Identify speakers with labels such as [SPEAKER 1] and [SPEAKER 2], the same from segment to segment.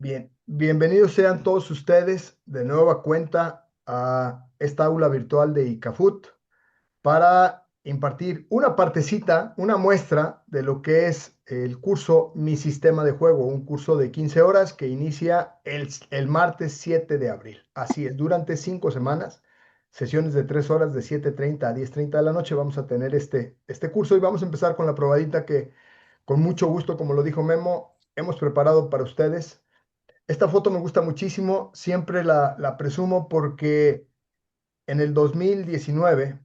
[SPEAKER 1] Bien, bienvenidos sean todos ustedes de nueva cuenta a esta aula virtual de ICAFUT para impartir una partecita, una muestra de lo que es el curso Mi Sistema de Juego, un curso de 15 horas que inicia el martes 7 de abril. Así es, durante 5 semanas, sesiones de 3 horas de 7:30 a 10:30 de la noche vamos a tener este curso y vamos a empezar con la probadita que con mucho gusto, como lo dijo Memo, hemos preparado para ustedes. Esta foto me gusta muchísimo, siempre la presumo porque en el 2019,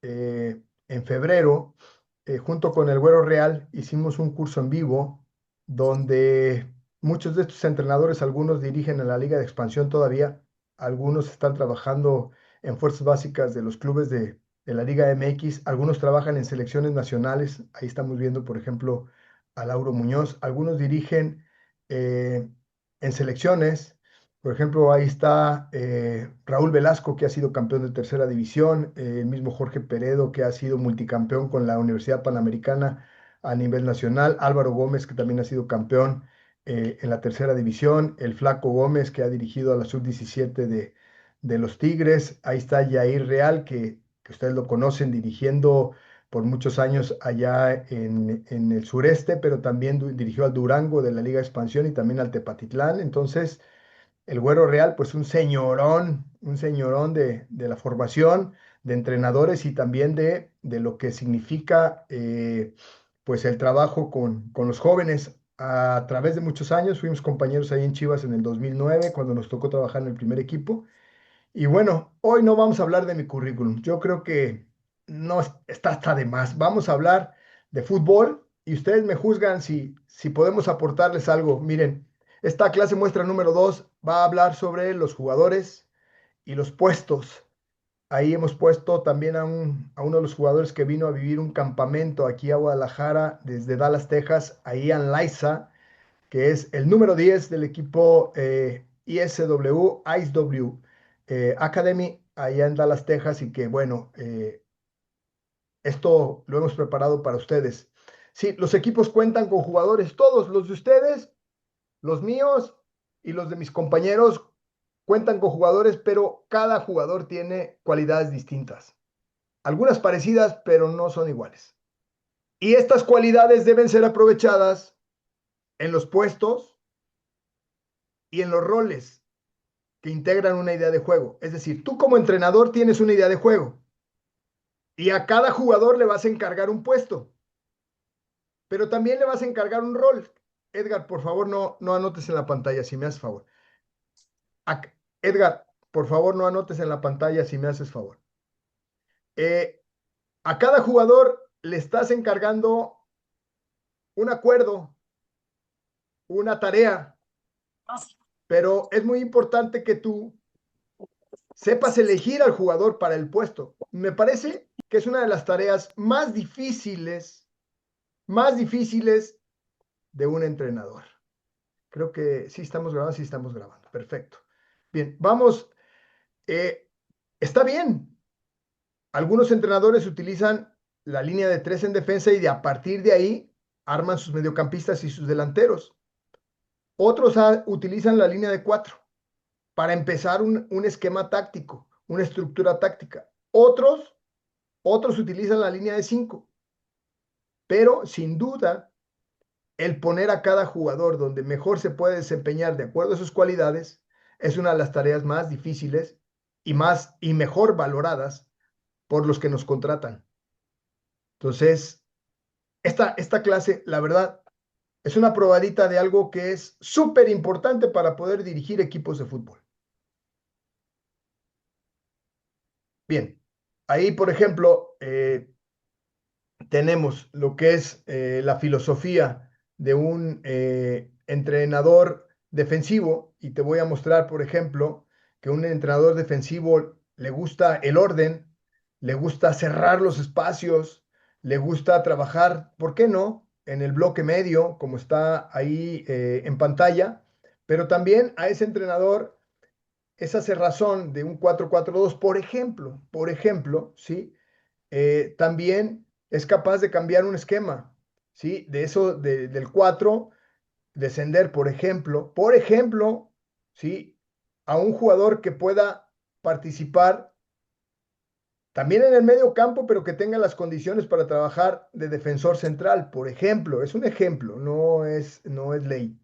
[SPEAKER 1] en febrero, junto con el Güero Real, hicimos un curso en vivo donde muchos de estos entrenadores, algunos dirigen en la Liga de Expansión todavía, algunos están trabajando en fuerzas básicas de los clubes de la Liga MX, algunos trabajan en selecciones nacionales, ahí estamos viendo, por ejemplo, a Lauro Muñoz, algunos dirigen eh, en selecciones. Por ejemplo, ahí está Raúl Velasco, que ha sido campeón de tercera división, el mismo Jorge Peredo, que ha sido multicampeón con la Universidad Panamericana a nivel nacional, Álvaro Gómez, que también ha sido campeón en la tercera división, el Flaco Gómez, que ha dirigido a la sub-17 de los Tigres, ahí está Yair Real, que ustedes lo conocen, dirigiendo por muchos años allá en el sureste, pero también dirigió al Durango de la Liga de Expansión y también al Tepatitlán. Entonces, el Güero Real, pues un señorón de la formación de entrenadores y también de lo que significa pues el trabajo con los jóvenes. A través de muchos años fuimos compañeros ahí en Chivas en el 2009 cuando nos tocó trabajar en el primer equipo. Y bueno, hoy no vamos a hablar de mi currículum. Yo creo que no está hasta de más. Vamos a hablar de fútbol y ustedes me juzgan si podemos aportarles algo. Miren, esta clase muestra número 2 va a hablar sobre los jugadores y los puestos. Ahí hemos puesto también a uno de los jugadores que vino a vivir un campamento aquí a Guadalajara desde Dallas, Texas, a Ian Liza, que es el número 10 del equipo ISW, ISW Academy, allá en Dallas, Texas, y que bueno, esto lo hemos preparado para ustedes. Sí, los equipos cuentan con jugadores, todos los de ustedes, los míos y los de mis compañeros cuentan con jugadores, pero cada jugador tiene cualidades distintas. Algunas parecidas, pero no son iguales. Y estas cualidades deben ser aprovechadas en los puestos y en los roles que integran una idea de juego. Es decir, tú como entrenador tienes una idea de juego y a cada jugador le vas a encargar un puesto, pero también le vas a encargar un rol. Edgar, por favor, no anotes en la pantalla si me haces favor. A- Edgar, por favor, no anotes en la pantalla si me haces favor. Eh, a cada jugador le estás encargando un acuerdo, una tarea, pero es muy importante que tú sepas elegir al jugador para el puesto. Me parece que es una de las tareas más difíciles de un entrenador. Creo que sí estamos grabando. Perfecto. Bien, vamos. eh, Está bien. Algunos entrenadores utilizan la línea de tres en defensa y a partir de ahí arman sus mediocampistas y sus delanteros. Otros utilizan la línea de cuatro para empezar un esquema táctico, una estructura táctica. Otros utilizan la línea de cinco, pero sin duda el poner a cada jugador donde mejor se puede desempeñar de acuerdo a sus cualidades es una de las tareas más difíciles y mejor valoradas por los que nos contratan. Entonces, esta clase, la verdad, es una probadita de algo que es súper importante para poder dirigir equipos de fútbol. Bien, ahí, por ejemplo, tenemos lo que es la filosofía de un entrenador defensivo y te voy a mostrar, por ejemplo, que un entrenador defensivo le gusta el orden, le gusta cerrar los espacios, le gusta trabajar, ¿por qué no? En el bloque medio, como está ahí en pantalla, pero también a ese entrenador esa cerrazón de un 4-4-2, por ejemplo, ¿sí? También es capaz de cambiar un esquema, ¿sí? De eso, del 4 descender, por ejemplo, ¿sí? A un jugador que pueda participar también en el medio campo, pero que tenga las condiciones para trabajar de defensor central, por ejemplo, es un ejemplo, no es ley.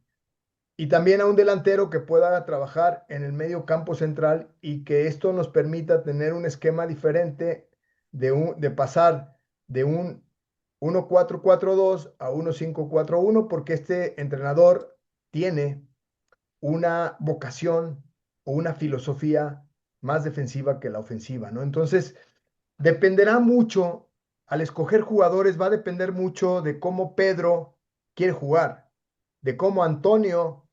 [SPEAKER 1] Y también a un delantero que pueda trabajar en el medio campo central y que esto nos permita tener un esquema diferente de pasar de un 1-4-4-2 a 1-5-4-1, porque este entrenador tiene una vocación o una filosofía más defensiva que la ofensiva, ¿no? Entonces, dependerá mucho, al escoger jugadores, va a depender mucho de cómo Pedro quiere jugar, de cómo Antonio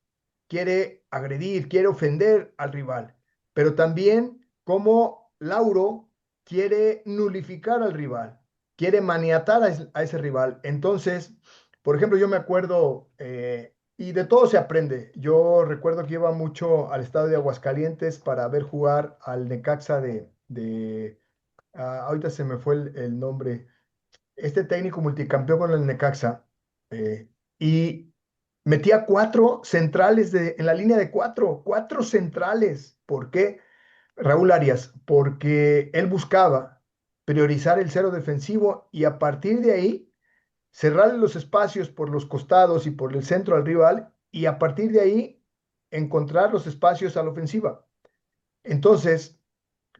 [SPEAKER 1] quiere agredir, quiere ofender al rival, pero también cómo Lauro quiere nulificar al rival, quiere maniatar a ese rival. Entonces, por ejemplo, yo me acuerdo, y de todo se aprende. Yo recuerdo que iba mucho al estadio de Aguascalientes para ver jugar al Necaxa ahorita se me fue el nombre, este técnico multicampeón con el Necaxa, y metía cuatro centrales en la línea de cuatro centrales. ¿Por qué? Raúl Arias, porque él buscaba priorizar el cero defensivo y a partir de ahí cerrarle los espacios por los costados y por el centro al rival y a partir de ahí encontrar los espacios a la ofensiva. Entonces,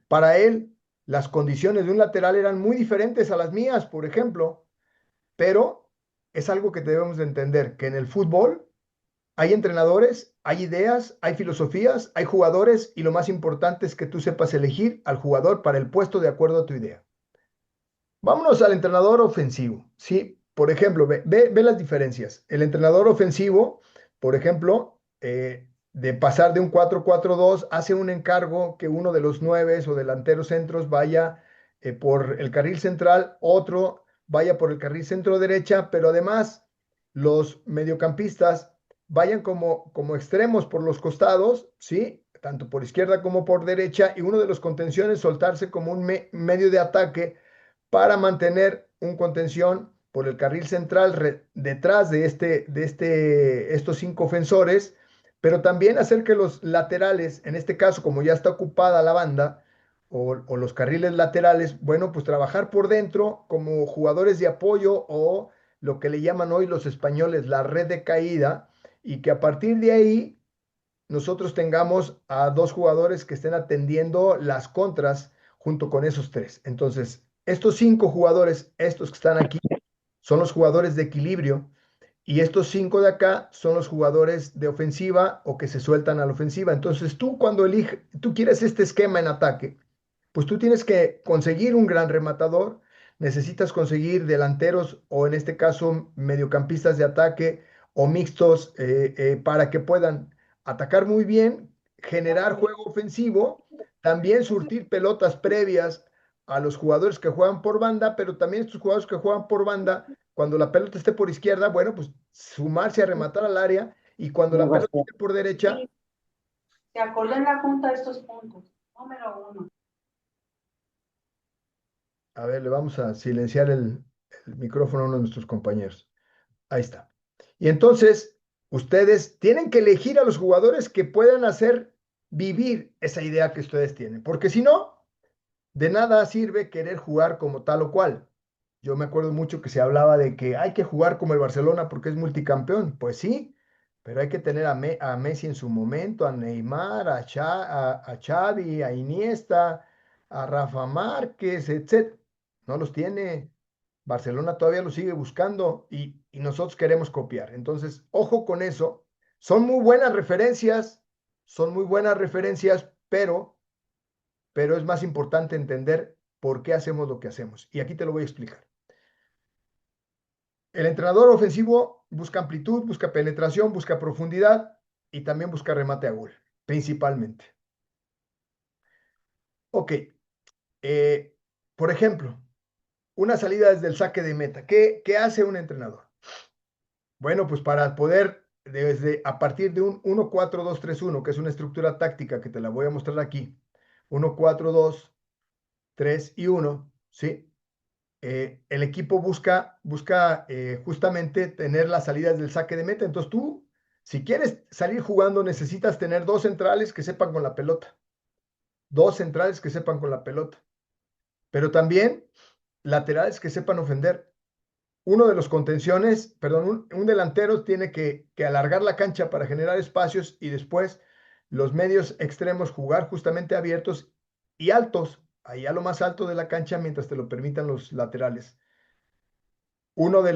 [SPEAKER 1] para él, las condiciones de un lateral eran muy diferentes a las mías, por ejemplo, pero es algo que debemos de entender, que en el fútbol hay entrenadores, hay ideas, hay filosofías, hay jugadores y lo más importante es que tú sepas elegir al jugador para el puesto de acuerdo a tu idea. Vámonos al entrenador ofensivo, ¿sí? Por ejemplo, ve las diferencias. El entrenador ofensivo, por ejemplo, de pasar de un 4-4-2, hace un encargo que uno de los nueves o delanteros centros vaya por el carril central, otro vaya por el carril centro derecha, pero además los mediocampistas vayan como extremos por los costados, ¿sí? Tanto por izquierda como por derecha, y uno de los contenciones soltarse como un medio de ataque para mantener un contención por el carril central detrás estos cinco ofensores, pero también hacer que los laterales, en este caso, como ya está ocupada la banda o los carriles laterales, bueno, pues trabajar por dentro como jugadores de apoyo o lo que le llaman hoy los españoles la red de caída, y que a partir de ahí nosotros tengamos a dos jugadores que estén atendiendo las contras junto con esos tres. Entonces, estos cinco jugadores, estos que están aquí, son los jugadores de equilibrio y estos cinco de acá son los jugadores de ofensiva o que se sueltan a la ofensiva. Entonces, tú cuando tú quieres este esquema en ataque, pues tú tienes que conseguir un gran rematador, necesitas conseguir delanteros o en este caso mediocampistas de ataque o mixtos para que puedan atacar muy bien, generar juego ofensivo, también surtir pelotas previas a los jugadores que juegan por banda, pero también estos jugadores que juegan por banda, cuando la pelota esté por izquierda, bueno, pues sumarse a rematar al área y cuando la pelota esté por derecha,
[SPEAKER 2] se acordó en la junta estos puntos. Número uno.
[SPEAKER 1] a ver, le vamos a silenciar el micrófono a uno de nuestros compañeros. Ahí está. Y entonces, ustedes tienen que elegir a los jugadores que puedan hacer vivir esa idea que ustedes tienen, porque si no, de nada sirve querer jugar como tal o cual. Yo me acuerdo mucho que se hablaba de que hay que jugar como el Barcelona porque es multicampeón. Pues sí, pero hay que tener a Messi en su momento, a Neymar, a Xavi, a Iniesta, a Rafa Márquez, etc. No los tiene. Barcelona todavía lo sigue buscando y nosotros queremos copiar. Entonces, ojo con eso. Son muy buenas referencias, pero es más importante entender por qué hacemos lo que hacemos. Y aquí te lo voy a explicar. El entrenador ofensivo busca amplitud, busca penetración, busca profundidad y también busca remate a gol, principalmente. Ok, por ejemplo, una salida desde el saque de meta. ¿Qué hace un entrenador? Bueno, pues para poder, a partir de un 1-4-2-3-1, que es una estructura táctica que te la voy a mostrar aquí, 1-4-2-3-1, ¿sí? El equipo busca justamente tener las salidas del saque de meta. Entonces tú Si quieres salir jugando, necesitas tener dos centrales que sepan con la pelota. Dos centrales que sepan con la pelota. Pero también laterales que sepan ofender. Uno de los contenciones, perdón, un delantero tiene que alargar la cancha para generar espacios y después los medios extremos jugar justamente abiertos y altos, ahí a lo más alto de la cancha mientras te lo permitan los laterales. Uno de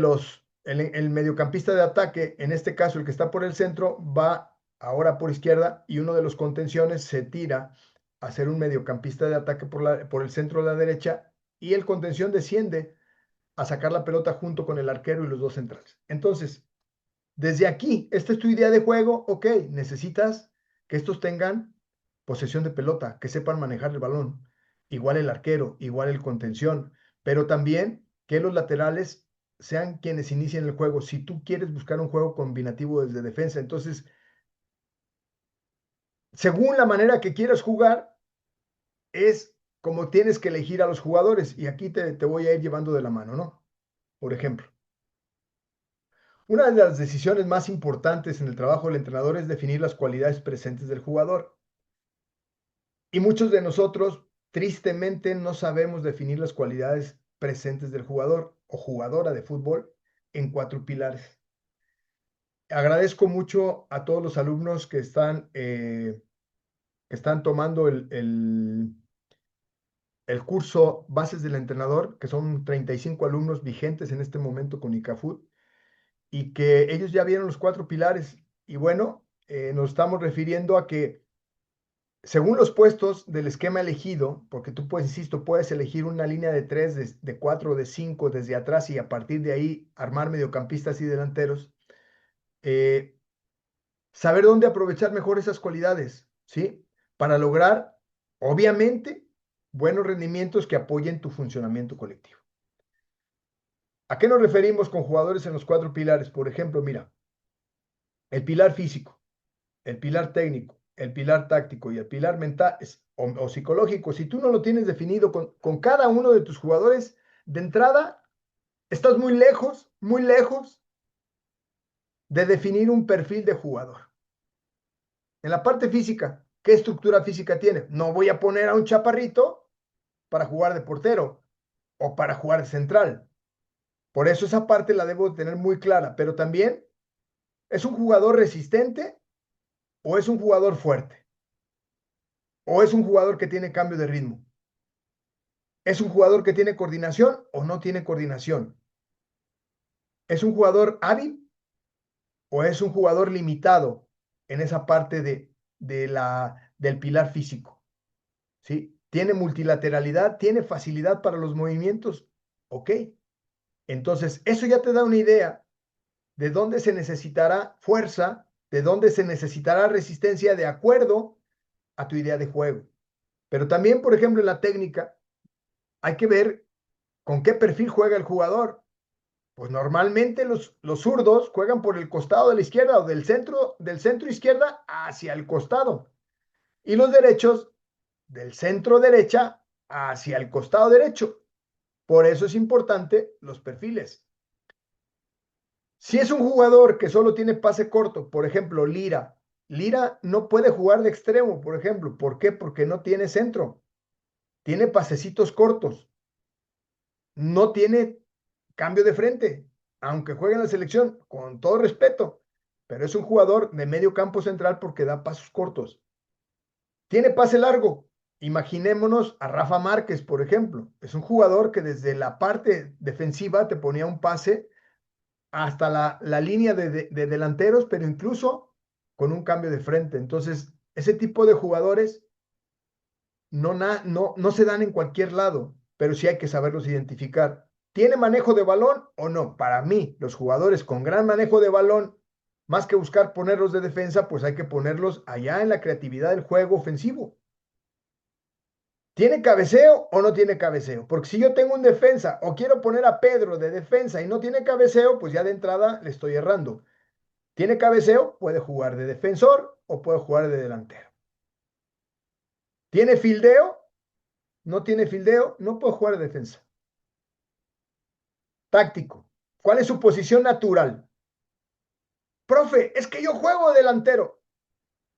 [SPEAKER 1] el mediocampista de ataque, en este caso el que está por el centro, va ahora por izquierda y uno de los contenciones se tira a ser un mediocampista de ataque por el centro de la derecha y el contención desciende a sacar la pelota junto con el arquero y los dos centrales. Entonces, desde aquí, esta es tu idea de juego, ok, necesitas que estos tengan posesión de pelota, que sepan manejar el balón, igual el arquero, igual el contención, pero también que los laterales sean quienes inicien el juego. Si tú quieres buscar un juego combinativo desde defensa, entonces, según la manera que quieras jugar, es como tienes que elegir a los jugadores. Y aquí te voy a ir llevando de la mano, ¿no? Por ejemplo, una de las decisiones más importantes en el trabajo del entrenador es definir las cualidades presentes del jugador. Y muchos de nosotros, tristemente, no sabemos definir las cualidades presentes del jugador o jugadora de fútbol en cuatro pilares. Agradezco mucho a todos los alumnos que están tomando el curso Bases del Entrenador, que son 35 alumnos vigentes en este momento con ICAFUT, y que ellos ya vieron los cuatro pilares. Y bueno, nos estamos refiriendo a que según los puestos del esquema elegido, porque tú puedes, insisto, puedes elegir una línea de 3, de 4, de 5 desde atrás y a partir de ahí armar mediocampistas y delanteros, eh, saber dónde aprovechar mejor esas cualidades, ¿sí? Para lograr, obviamente, buenos rendimientos que apoyen tu funcionamiento colectivo. ¿A qué nos referimos con jugadores en los cuatro pilares? Por ejemplo, mira, el pilar físico, el pilar técnico, el pilar táctico y el pilar mental o psicológico, si tú no lo tienes definido con cada uno de tus jugadores, de entrada, estás muy lejos de definir un perfil de jugador. En la parte física, ¿qué estructura física tiene? No voy a poner a un chaparrito para jugar de portero o para jugar de central. Por eso esa parte la debo tener muy clara, pero también es un jugador resistente o es un jugador fuerte o es un jugador que tiene cambio de ritmo. ¿Es un jugador que tiene coordinación o no tiene coordinación? ¿Es un jugador hábil o es un jugador limitado en esa parte del pilar físico? ¿Sí? ¿Tiene multilateralidad? ¿Tiene facilidad para los movimientos? Ok. Entonces, eso ya te da una idea de dónde se necesitará fuerza, de dónde se necesitará resistencia de acuerdo a tu idea de juego. Pero también, por ejemplo, en la técnica, hay que ver con qué perfil juega el jugador. Pues normalmente los zurdos juegan por el costado de la izquierda o del centro izquierda hacia el costado. Y los derechos del centro derecha hacia el costado derecho. Por eso es importante los perfiles. Si es un jugador que solo tiene pase corto, por ejemplo, Lira, Lira no puede jugar de extremo, por ejemplo. ¿Por qué? Porque no tiene centro. Tiene pasecitos cortos. No tiene cambio de frente, aunque juegue en la selección, con todo respeto, pero es un jugador de medio campo central porque da pasos cortos. Tiene pase largo. Imaginémonos a Rafa Márquez, por ejemplo. Es un jugador que desde la parte defensiva te ponía un pase hasta la línea de delanteros, pero incluso con un cambio de frente. Entonces, ese tipo de jugadores no se dan en cualquier lado, pero sí hay que saberlos identificar. ¿Tiene manejo de balón o no? Para mí, los jugadores con gran manejo de balón, más que buscar ponerlos de defensa, pues hay que ponerlos allá en la creatividad del juego ofensivo. ¿Tiene cabeceo o no tiene cabeceo? Porque si yo tengo un defensa o quiero poner a Pedro de defensa y no tiene cabeceo, pues ya de entrada le estoy errando. ¿Tiene cabeceo? Puede jugar de defensor o puede jugar de delantero. ¿Tiene fildeo? No tiene fildeo, no puede jugar de defensa. Táctico. ¿Cuál es su posición natural? Profe, es que yo juego delantero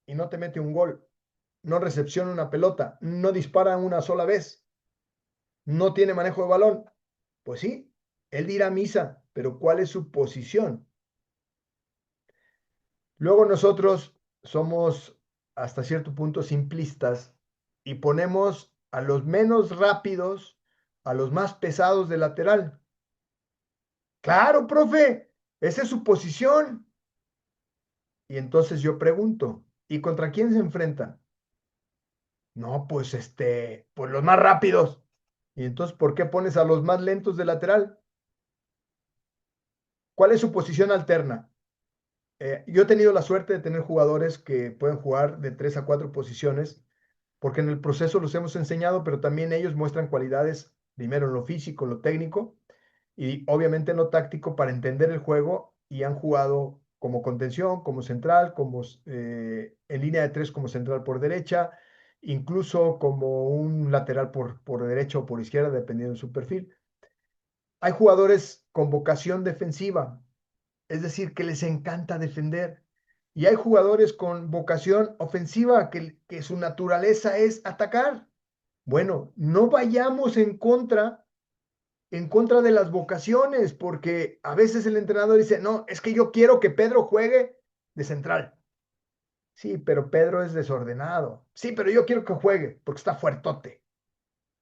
[SPEAKER 1] y no te mete un gol, no recepciona una pelota, no dispara una sola vez, no tiene manejo de balón. Pues sí, él dirá misa, pero ¿cuál es su posición? Luego nosotros somos hasta cierto punto simplistas y ponemos a los menos rápidos, a los más pesados de lateral. Claro, profe, esa es su posición. Y entonces yo pregunto, ¿y contra quién se enfrentan? No, pues pues los más rápidos. Y entonces, ¿por qué pones a los más lentos de lateral? ¿Cuál es su posición alterna? Yo he tenido la suerte de tener jugadores que pueden jugar de 3 a 4 posiciones, porque en el proceso los hemos enseñado, pero también ellos muestran cualidades, primero en lo físico, en lo técnico, y obviamente en lo táctico para entender el juego, y han jugado como contención, como central, como en línea de tres como central por derecha, incluso como un lateral por derecha o por izquierda, dependiendo de su perfil. Hay jugadores con vocación defensiva, es decir, que les encanta defender. Y hay jugadores con vocación ofensiva, que su naturaleza es atacar. Bueno, no vayamos en contra de las vocaciones, porque a veces el entrenador dice, no, es que yo quiero que Pedro juegue de central. Sí, pero Pedro es desordenado. Sí, pero yo quiero que juegue porque está fuertote.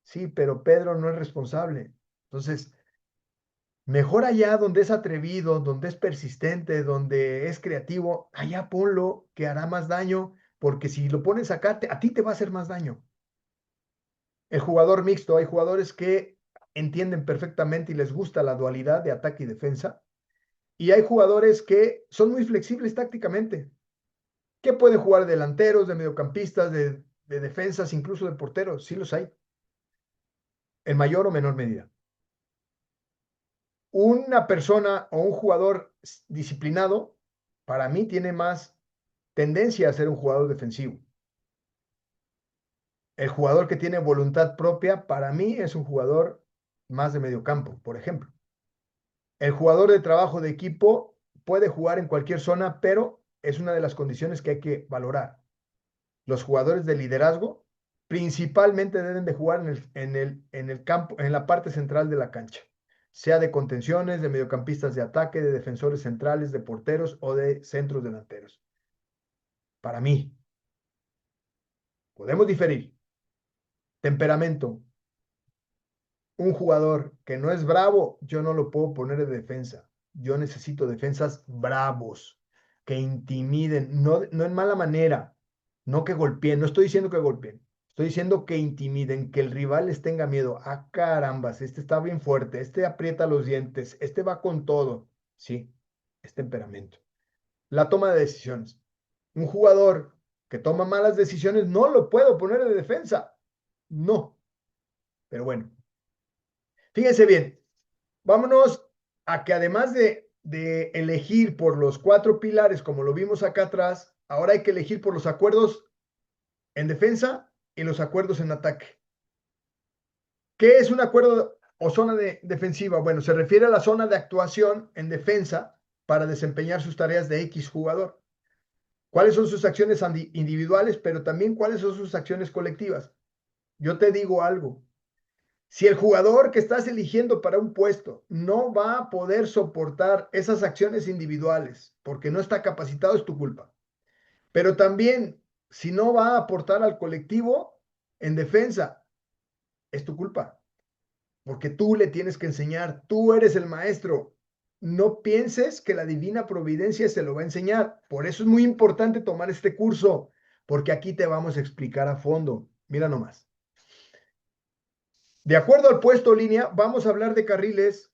[SPEAKER 1] Sí, pero Pedro no es responsable. Entonces, mejor allá donde es atrevido, donde es persistente, donde es creativo, allá ponlo que hará más daño, porque si lo pones acá, a ti te va a hacer más daño. El jugador mixto, hay jugadores que entienden perfectamente y les gusta la dualidad de ataque y defensa, y hay jugadores que son muy flexibles tácticamente, que pueden jugar delanteros, de mediocampistas, de defensas, incluso de porteros, sí los hay, en mayor o menor medida. Una persona o un jugador disciplinado, para mí, tiene más tendencia a ser un jugador defensivo. El jugador que tiene voluntad propia, para mí, es un jugador más de mediocampo, por ejemplo. El jugador de trabajo de equipo puede jugar en cualquier zona, pero es una de las condiciones que hay que valorar. Los jugadores de liderazgo principalmente deben de jugar en el campo, en la parte central de la cancha, sea de contenciones, de mediocampistas de ataque, de defensores centrales, de porteros o de centros delanteros. Para mí, podemos diferir. Temperamento. Un jugador que no es bravo, yo no lo puedo poner de defensa. Yo necesito defensas bravos, que intimiden, no en mala manera, no que golpeen, no estoy diciendo que golpeen, estoy diciendo que intimiden, que el rival les tenga miedo. Ah, carambas, este está bien fuerte, este aprieta los dientes, este va con todo. Sí, es temperamento. La toma de decisiones. Un jugador que toma malas decisiones no lo puedo poner de defensa. No, pero bueno. Fíjense bien, vámonos a que además de elegir por los 4 pilares, como lo vimos acá atrás, ahora hay que elegir por los acuerdos en defensa y los acuerdos en ataque. ¿Qué es un acuerdo o zona defensiva? Bueno, se refiere a la zona de actuación en defensa para desempeñar sus tareas de X jugador. ¿Cuáles son sus acciones individuales, pero también cuáles son sus acciones colectivas? Yo te digo algo. Si el jugador que estás eligiendo para un puesto no va a poder soportar esas acciones individuales porque no está capacitado, es tu culpa. Pero también, si no va a aportar al colectivo en defensa, es tu culpa. Porque tú le tienes que enseñar, tú eres el maestro. No pienses que la divina providencia se lo va a enseñar. Por eso es muy importante tomar este curso, porque aquí te vamos a explicar a fondo. Mira nomás. De acuerdo al puesto o línea, vamos a hablar de carriles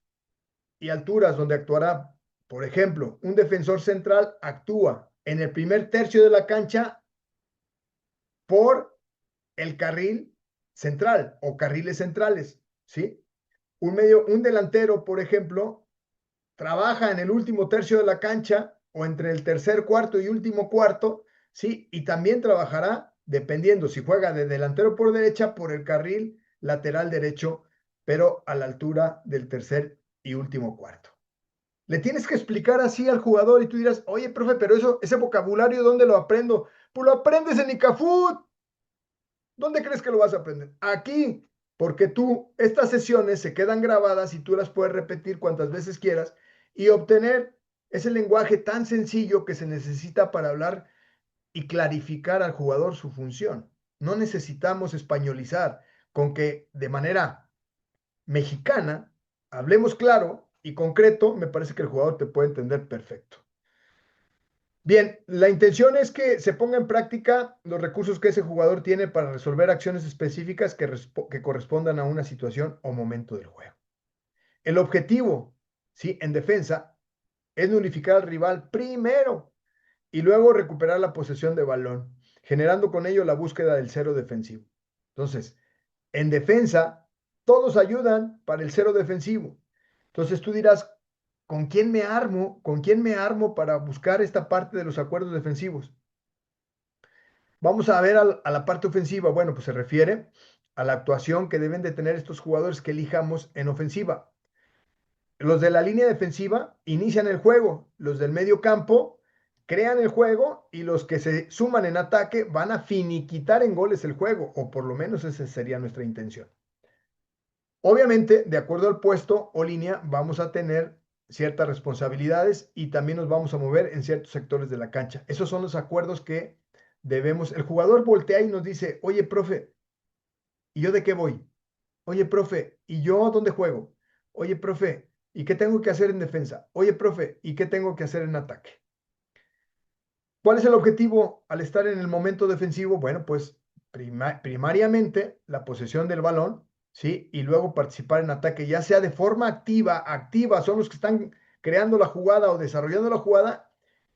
[SPEAKER 1] y alturas donde actuará. Por ejemplo, un defensor central actúa en el primer tercio de la cancha por el carril central o carriles centrales, ¿sí? Un delantero, por ejemplo, trabaja en el último tercio de la cancha o entre el tercer cuarto y último cuarto, ¿sí? Y también trabajará, dependiendo si juega de delantero por derecha, por el carril lateral derecho, pero a la altura del tercer y último cuarto. Le tienes que explicar así al jugador y tú dirás, oye, profe, pero ese vocabulario, ¿dónde lo aprendo? Pues lo aprendes en ICAFUT. ¿Dónde crees que lo vas a aprender? Aquí, porque estas sesiones se quedan grabadas y tú las puedes repetir cuantas veces quieras y obtener ese lenguaje tan sencillo que se necesita para hablar y clarificar al jugador su función. No necesitamos españolizar, con que de manera mexicana hablemos claro y concreto, me parece que el jugador te puede entender perfecto. Bien, la intención es que se ponga en práctica los recursos que ese jugador tiene para resolver acciones específicas que correspondan a una situación o momento del juego. El objetivo, ¿sí? En defensa, es nulificar al rival primero y luego recuperar la posesión de balón, generando con ello la búsqueda del cero defensivo. Entonces, en defensa, todos ayudan para el cero defensivo. Entonces tú dirás, ¿con quién me armo? ¿Con quién me armo para buscar esta parte de los acuerdos defensivos? Vamos a ver a la parte ofensiva. Bueno, pues se refiere a la actuación que deben de tener estos jugadores que elijamos en ofensiva. Los de la línea defensiva inician el juego, los del medio campo crean el juego y los que se suman en ataque van a finiquitar en goles el juego, o por lo menos esa sería nuestra intención. Obviamente, de acuerdo al puesto o línea, vamos a tener ciertas responsabilidades y también nos vamos a mover en ciertos sectores de la cancha. Esos son los acuerdos que debemos. El jugador voltea y nos dice, oye, profe, ¿y yo de qué voy? Oye, profe, ¿y yo dónde juego? Oye, profe, ¿y qué tengo que hacer en defensa? Oye, profe, ¿y qué tengo que hacer en ataque? ¿Cuál es el objetivo al estar en el momento defensivo? Bueno, pues primariamente la posesión del balón, ¿sí? Y luego participar en ataque, ya sea de forma activa son los que están creando la jugada o desarrollando la jugada,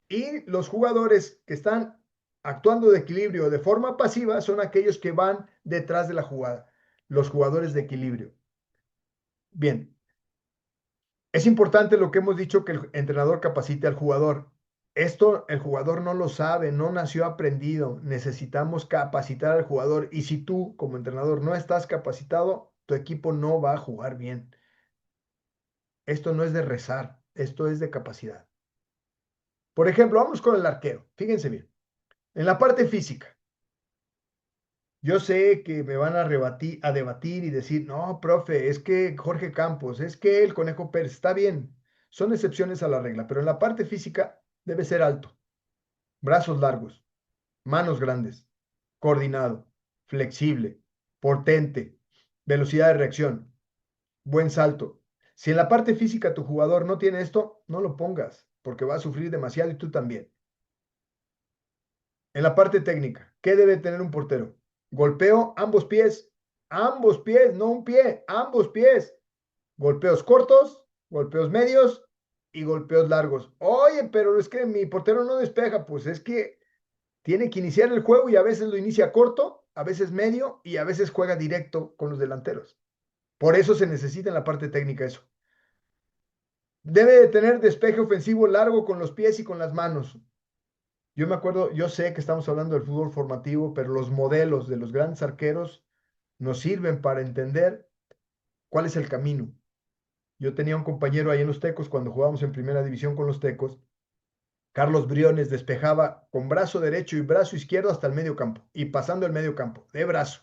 [SPEAKER 1] y los jugadores que están actuando de equilibrio de forma pasiva son aquellos que van detrás de la jugada, los jugadores de equilibrio. Bien, es importante lo que hemos dicho, que el entrenador capacite al jugador. Esto el jugador no lo sabe, no nació aprendido. Necesitamos capacitar al jugador. Y si tú, como entrenador, no estás capacitado, tu equipo no va a jugar bien. Esto no es de rezar, esto es de capacidad. Por ejemplo, vamos con el arquero. Fíjense bien. En la parte física, yo sé que me van a debatir y decir, no, profe, es que Jorge Campos, es que el Conejo Pérez, está bien. Son excepciones a la regla, pero en la parte física debe ser alto, brazos largos, manos grandes, coordinado, flexible, potente, velocidad de reacción, buen salto. Si en la parte física tu jugador no tiene esto, no lo pongas, porque va a sufrir demasiado y tú también. En la parte técnica, ¿qué debe tener un portero? Golpeo ambos pies, no un pie, ambos pies. Golpeos cortos, golpeos medios y golpeos largos. Oye, pero es que mi portero no despeja, pues es que tiene que iniciar el juego y a veces lo inicia corto, a veces medio y a veces juega directo con los delanteros. Por eso se necesita en la parte técnica eso. Debe de tener despeje ofensivo largo con los pies y con las manos. Yo me acuerdo, yo sé que estamos hablando del fútbol formativo, pero los modelos de los grandes arqueros nos sirven para entender cuál es el camino. Yo tenía un compañero ahí en los Tecos cuando jugábamos en primera división con los Tecos. Carlos Briones despejaba con brazo derecho y brazo izquierdo hasta el medio campo y pasando el medio campo de brazo,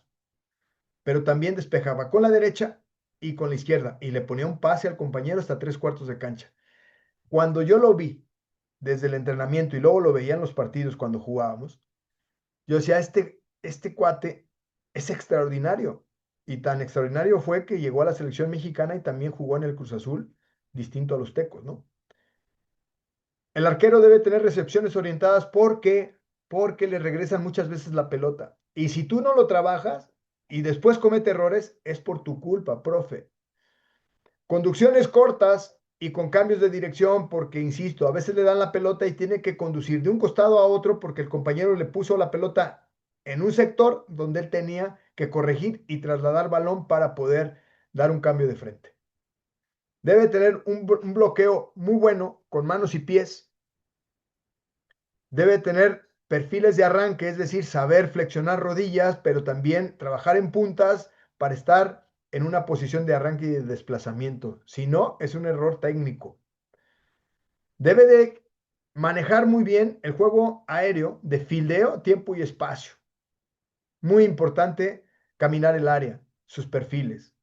[SPEAKER 1] pero también despejaba con la derecha y con la izquierda y le ponía un pase al compañero hasta 3/4 de cancha. Cuando yo lo vi desde el entrenamiento y luego lo veía en los partidos cuando jugábamos, yo decía, este cuate es extraordinario. Y tan extraordinario fue que llegó a la selección mexicana y también jugó en el Cruz Azul, distinto a los Tecos, ¿no? El arquero debe tener recepciones orientadas porque le regresan muchas veces la pelota. Y si tú no lo trabajas y después comete errores, es por tu culpa, profe. Conducciones cortas y con cambios de dirección, porque, insisto, a veces le dan la pelota y tiene que conducir de un costado a otro porque el compañero le puso la pelota en un sector donde él tenía que corregir y trasladar balón para poder dar un cambio de frente. Debe tener un bloqueo muy bueno con manos y pies. Debe tener perfiles de arranque, es decir, saber flexionar rodillas, pero también trabajar en puntas para estar en una posición de arranque y de desplazamiento. Si no, es un error técnico. Debe de manejar muy bien el juego aéreo de fildeo, tiempo y espacio. Muy importante caminar el área, sus perfiles.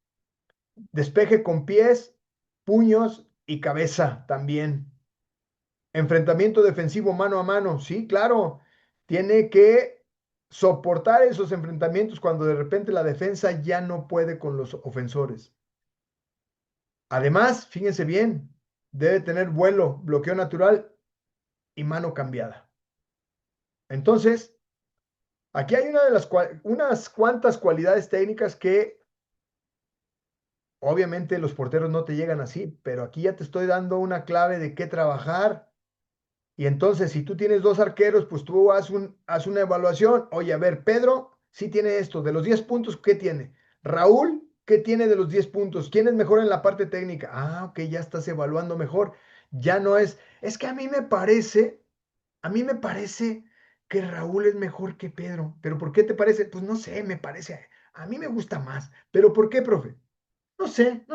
[SPEAKER 1] Despeje con pies, puños y cabeza también. Enfrentamiento defensivo mano a mano, sí, claro. Tiene que soportar esos enfrentamientos cuando de repente la defensa ya no puede con los ofensores. Además, fíjense bien, debe tener vuelo, bloqueo natural y mano cambiada. Entonces, aquí hay unas cuantas cualidades técnicas que obviamente los porteros no te llegan así, pero aquí ya te estoy dando una clave de qué trabajar. Y entonces, si tú tienes dos arqueros, pues tú haz una evaluación. Oye, a ver, Pedro sí tiene esto. De los 10 puntos, ¿qué tiene? Raúl, ¿qué tiene de los 10 puntos? ¿Quién es mejor en la parte técnica? Ah, ok, ya estás evaluando mejor. Ya no es que a mí me parece que Raúl es mejor que Pedro. ¿Pero por qué te parece? Pues no sé, me parece. A mí me gusta más. ¿Pero por qué, profe? No sé,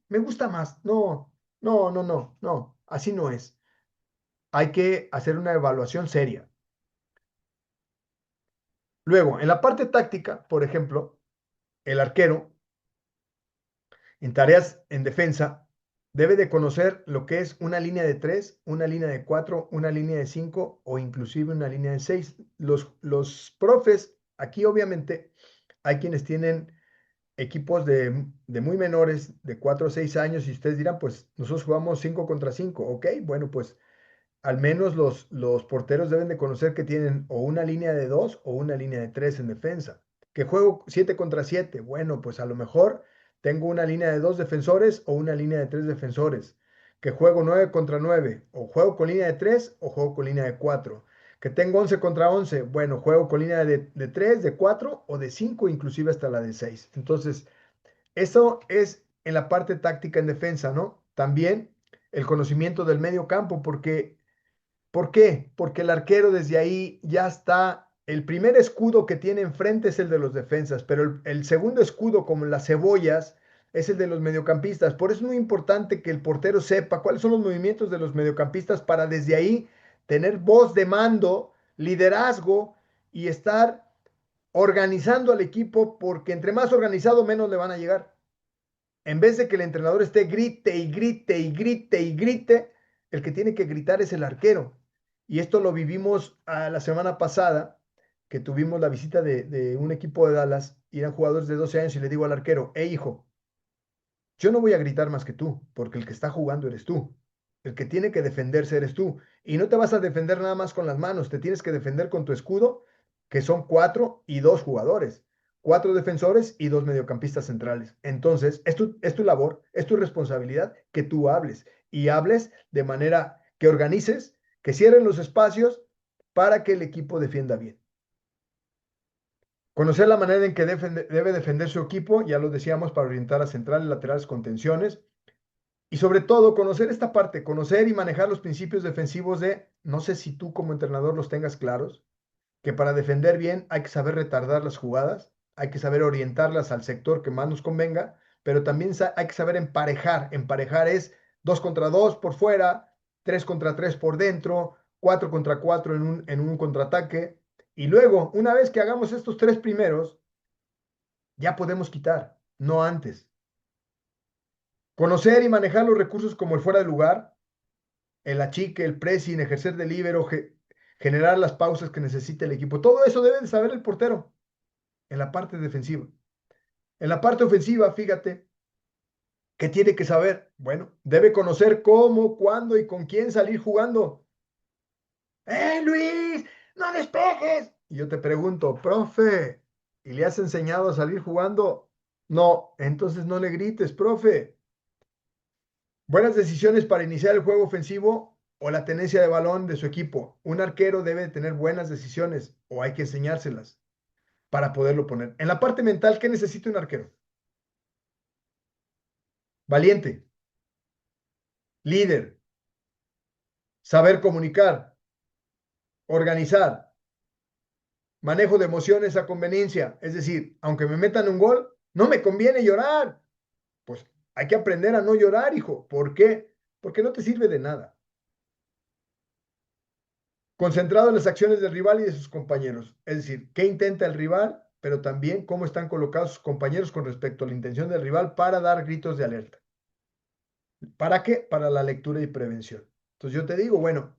[SPEAKER 1] me gusta más. No, no, no, no, no. Así no es. Hay que hacer una evaluación seria. Luego, en la parte táctica, por ejemplo, el arquero, en tareas en defensa, debe de conocer lo que es una línea de 3, una línea de 4, una línea de 5 o inclusive una línea de 6. Los profes, aquí obviamente hay quienes tienen equipos de muy menores, de 4 o 6 años, y ustedes dirán, pues nosotros jugamos 5 contra 5. Ok, bueno, pues al menos los porteros deben de conocer que tienen o una línea de 2 o una línea de 3 en defensa. Que juego 7 contra 7. Bueno, pues a lo mejor tengo una línea de 2 defensores o una línea de 3 defensores. Que juego 9 contra 9. O juego con línea de 3 o juego con línea de 4. Que tengo 11 contra 11. Bueno, juego con línea de 3, de 4 o de 5, inclusive hasta la de 6. Entonces, eso es en la parte táctica en defensa, ¿no? También el conocimiento del medio campo, porque ¿por qué? Porque el arquero desde ahí ya está. El primer escudo que tiene enfrente es el de los defensas, pero el segundo escudo, como las cebollas, es el de los mediocampistas. Por eso es muy importante que el portero sepa cuáles son los movimientos de los mediocampistas para desde ahí tener voz de mando, liderazgo y estar organizando al equipo, porque entre más organizado, menos le van a llegar. En vez de que el entrenador esté grite y grite y grite y grite, el que tiene que gritar es el arquero. Y esto lo vivimos la semana pasada, que tuvimos la visita de un equipo de Dallas, y eran jugadores de 12 años, y le digo al arquero, hijo, yo no voy a gritar más que tú, porque el que está jugando eres tú. El que tiene que defenderse eres tú. Y no te vas a defender nada más con las manos, te tienes que defender con tu escudo, que son 4 y 2 jugadores, 4 defensores y 2 mediocampistas centrales. Entonces, es tu labor, es tu responsabilidad que tú hables y hables de manera que organices, que cierren los espacios para que el equipo defienda bien. Conocer la manera en que debe defender su equipo, ya lo decíamos, para orientar a centrales, laterales, contenciones. Y sobre todo, conocer esta parte, conocer y manejar los principios defensivos no sé si tú como entrenador los tengas claros, que para defender bien hay que saber retardar las jugadas, hay que saber orientarlas al sector que más nos convenga, pero también hay que saber emparejar. Emparejar es 2 contra 2 por fuera, 3 contra 3 por dentro, 4 contra 4 en un contraataque. Y luego, una vez que hagamos estos tres primeros, ya podemos quitar, no antes. Conocer y manejar los recursos como el fuera de lugar, el achique, el pressing, ejercer de líbero, generar las pausas que necesita el equipo. Todo eso debe de saber el portero en la parte defensiva. En la parte ofensiva, fíjate, ¿qué tiene que saber? Bueno, debe conocer cómo, cuándo y con quién salir jugando. Luis! ¡No despejes! Y yo te pregunto, profe, ¿y le has enseñado a salir jugando? No, entonces no le grites, profe. Buenas decisiones para iniciar el juego ofensivo o la tenencia de balón de su equipo. Un arquero debe tener buenas decisiones o hay que enseñárselas para poderlo poner. En la parte mental, ¿qué necesita un arquero? Valiente, líder, saber comunicar, organizar, manejo de emociones a conveniencia. Es decir, aunque me metan un gol, no me conviene llorar. Pues hay que aprender a no llorar, hijo. ¿Por qué? Porque no te sirve de nada. Concentrado en las acciones del rival y de sus compañeros. Es decir, qué intenta el rival, pero también cómo están colocados sus compañeros con respecto a la intención del rival para dar gritos de alerta. ¿Para qué? Para la lectura y prevención. Entonces yo te digo, bueno,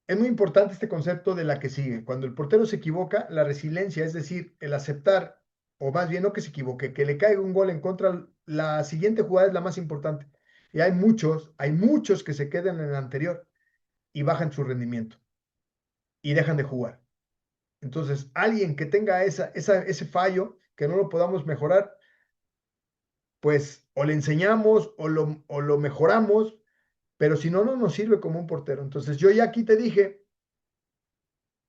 [SPEAKER 1] es muy importante este concepto de la que sigue. Cuando el portero se equivoca, la resiliencia, es decir, el aceptar, o más bien no que se equivoque, que le caiga un gol en contra, la siguiente jugada es la más importante. Y hay muchos que se quedan en el anterior y bajan su rendimiento y dejan de jugar. Entonces, alguien que tenga ese fallo, que no lo podamos mejorar, pues o le enseñamos o lo mejoramos, pero si no, no nos sirve como un portero. Entonces, yo ya aquí te dije,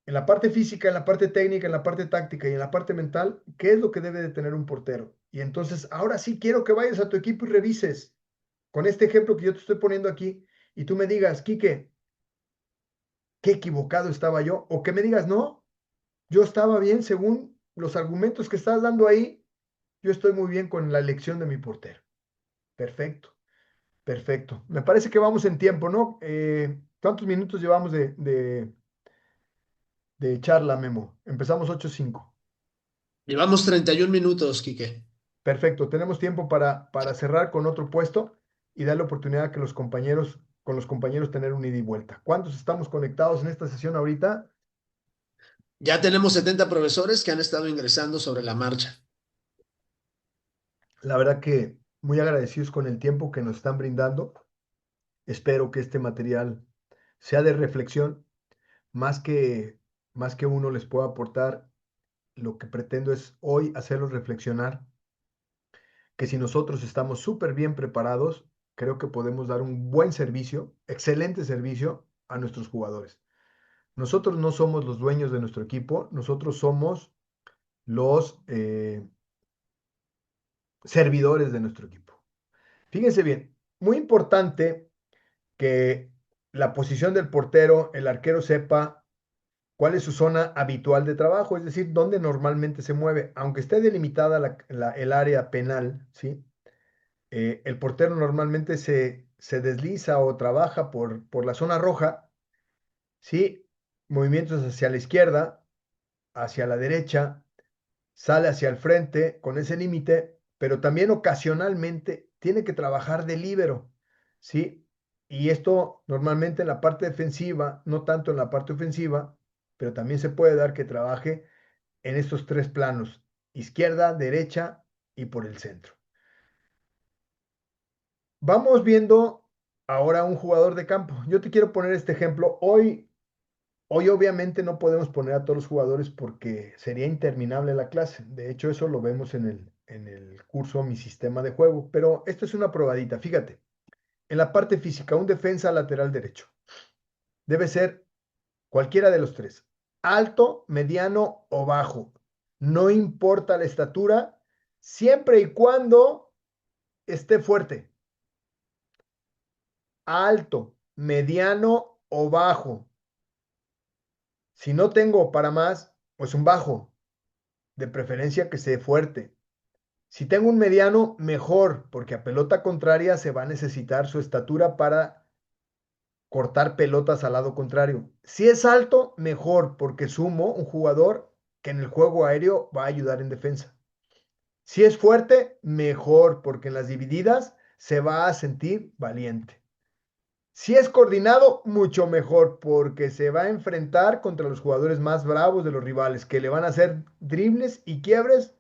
[SPEAKER 1] en la parte física, en la parte técnica, en la parte táctica y en la parte mental, qué es lo que debe de tener un portero. Y entonces, ahora sí quiero que vayas a tu equipo y revises con este ejemplo que yo te estoy poniendo aquí y tú me digas, Quique, qué equivocado estaba yo, o que me digas, no, yo estaba bien según los argumentos que estás dando ahí. Yo estoy muy bien con la elección de mi portero. Perfecto, perfecto. Me parece que vamos en tiempo, ¿no? ¿Cuántos minutos llevamos de charla, Memo? Empezamos 8:05.
[SPEAKER 3] Llevamos 31 minutos, Quique.
[SPEAKER 1] Perfecto, tenemos tiempo para cerrar con otro puesto y darle oportunidad a que con los compañeros tener un ida y vuelta. ¿Cuántos estamos conectados en esta sesión ahorita?
[SPEAKER 3] Ya tenemos 70 profesores que han estado ingresando sobre la marcha.
[SPEAKER 1] La verdad que muy agradecidos con el tiempo que nos están brindando. Espero que este material sea de reflexión, más que, más que uno les pueda aportar. Lo que pretendo es hoy hacerlos reflexionar que si nosotros estamos súper bien preparados, creo que podemos dar un buen servicio, excelente servicio a nuestros jugadores. Nosotros no somos los dueños de nuestro equipo, nosotros somos los servidores de nuestro equipo. Fíjense bien, muy importante que la posición del portero, el arquero sepa cuál es su zona habitual de trabajo, es decir, dónde normalmente se mueve, aunque esté delimitada el área penal, ¿sí? El portero normalmente se desliza o trabaja por la zona roja, ¿sí? Movimientos hacia la izquierda, hacia la derecha, sale hacia el frente con ese límite, pero también ocasionalmente tiene que trabajar de líbero, ¿sí? Y esto normalmente en la parte defensiva, no tanto en la parte ofensiva, pero también se puede dar que trabaje en estos tres planos, izquierda, derecha y por el centro. Vamos viendo ahora un jugador de campo. Yo te quiero poner este ejemplo. Hoy obviamente no podemos poner a todos los jugadores porque sería interminable la clase. De hecho, eso lo vemos en el curso Mi Sistema de Juego. Pero esto es una probadita. Fíjate, en la parte física, un defensa lateral derecho. Debe ser cualquiera de los tres. Alto, mediano o bajo. No importa la estatura, siempre y cuando esté fuerte. Alto, mediano o bajo. Si no tengo para más, pues un bajo, de preferencia que sea fuerte. Si tengo un mediano, mejor, porque a pelota contraria se va a necesitar su estatura para cortar pelotas al lado contrario. Si es alto, mejor, porque sumo un jugador que en el juego aéreo va a ayudar en defensa. Si es fuerte, mejor, porque en las divididas se va a sentir valiente. Si es coordinado, mucho mejor, porque se va a enfrentar contra los jugadores más bravos de los rivales, que le van a hacer dribles y quiebres,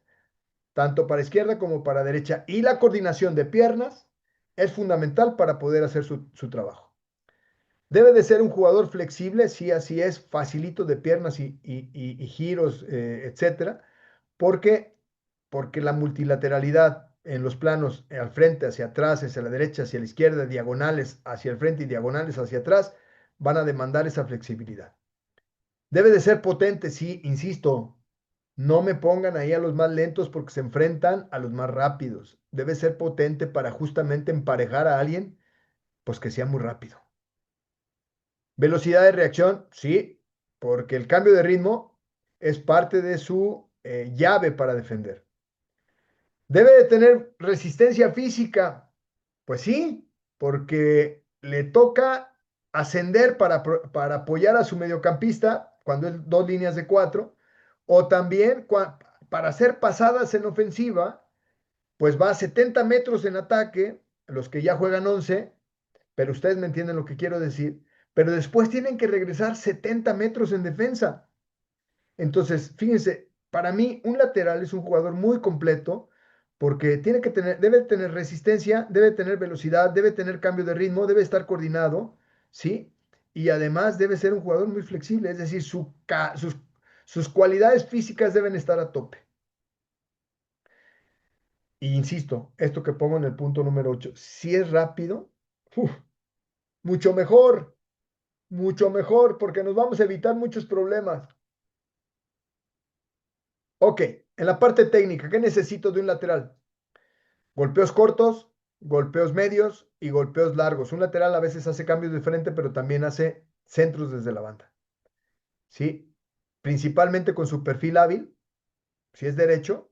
[SPEAKER 1] tanto para izquierda como para derecha. Y la coordinación de piernas es fundamental para poder hacer su trabajo. Debe de ser un jugador flexible, sí, así es, facilito de piernas y giros, etcétera, porque, porque la multilateralidad en los planos al frente, hacia atrás, hacia la derecha, hacia la izquierda, diagonales hacia el frente y diagonales hacia atrás, van a demandar esa flexibilidad. Debe de ser potente, sí, insisto, no me pongan ahí a los más lentos porque se enfrentan a los más rápidos. Debe ser potente para justamente emparejar a alguien, pues que sea muy rápido. Velocidad de reacción, sí, porque el cambio de ritmo es parte de su llave para defender. Debe de tener resistencia física, pues sí, porque le toca ascender para apoyar a su mediocampista cuando es 2 líneas de 4, o también para hacer pasadas en ofensiva, pues va a 70 metros en ataque, los que ya juegan 11, pero ustedes me entienden lo que quiero decir, pero después tienen que regresar 70 metros en defensa. Entonces, fíjense, para mí un lateral es un jugador muy completo porque debe tener resistencia, debe tener velocidad, debe tener cambio de ritmo, debe estar coordinado, ¿sí? Y además debe ser un jugador muy flexible, es decir, sus cualidades físicas deben estar a tope. Y insisto, esto que pongo en el punto número 8, si es rápido, uf, mucho mejor, porque nos vamos a evitar muchos problemas. Ok, en la parte técnica, ¿qué necesito de un lateral? Golpeos cortos, golpeos medios y golpeos largos. Un lateral a veces hace cambios de frente, pero también hace centros desde la banda. ¿Sí? Principalmente con su perfil hábil. Si es derecho,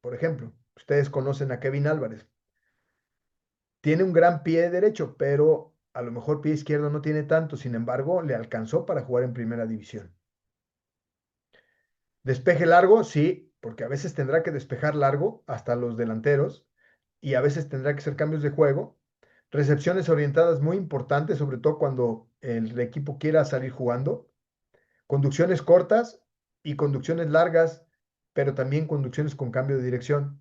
[SPEAKER 1] por ejemplo, ustedes conocen a Kevin Álvarez. Tiene un gran pie derecho, pero a lo mejor pie izquierdo no tiene tanto. Sin embargo, le alcanzó para jugar en primera división. Despeje largo, sí, porque a veces tendrá que despejar largo hasta los delanteros y a veces tendrá que hacer cambios de juego. Recepciones orientadas muy importantes, sobre todo cuando el equipo quiera salir jugando. Conducciones cortas y conducciones largas, pero también conducciones con cambio de dirección.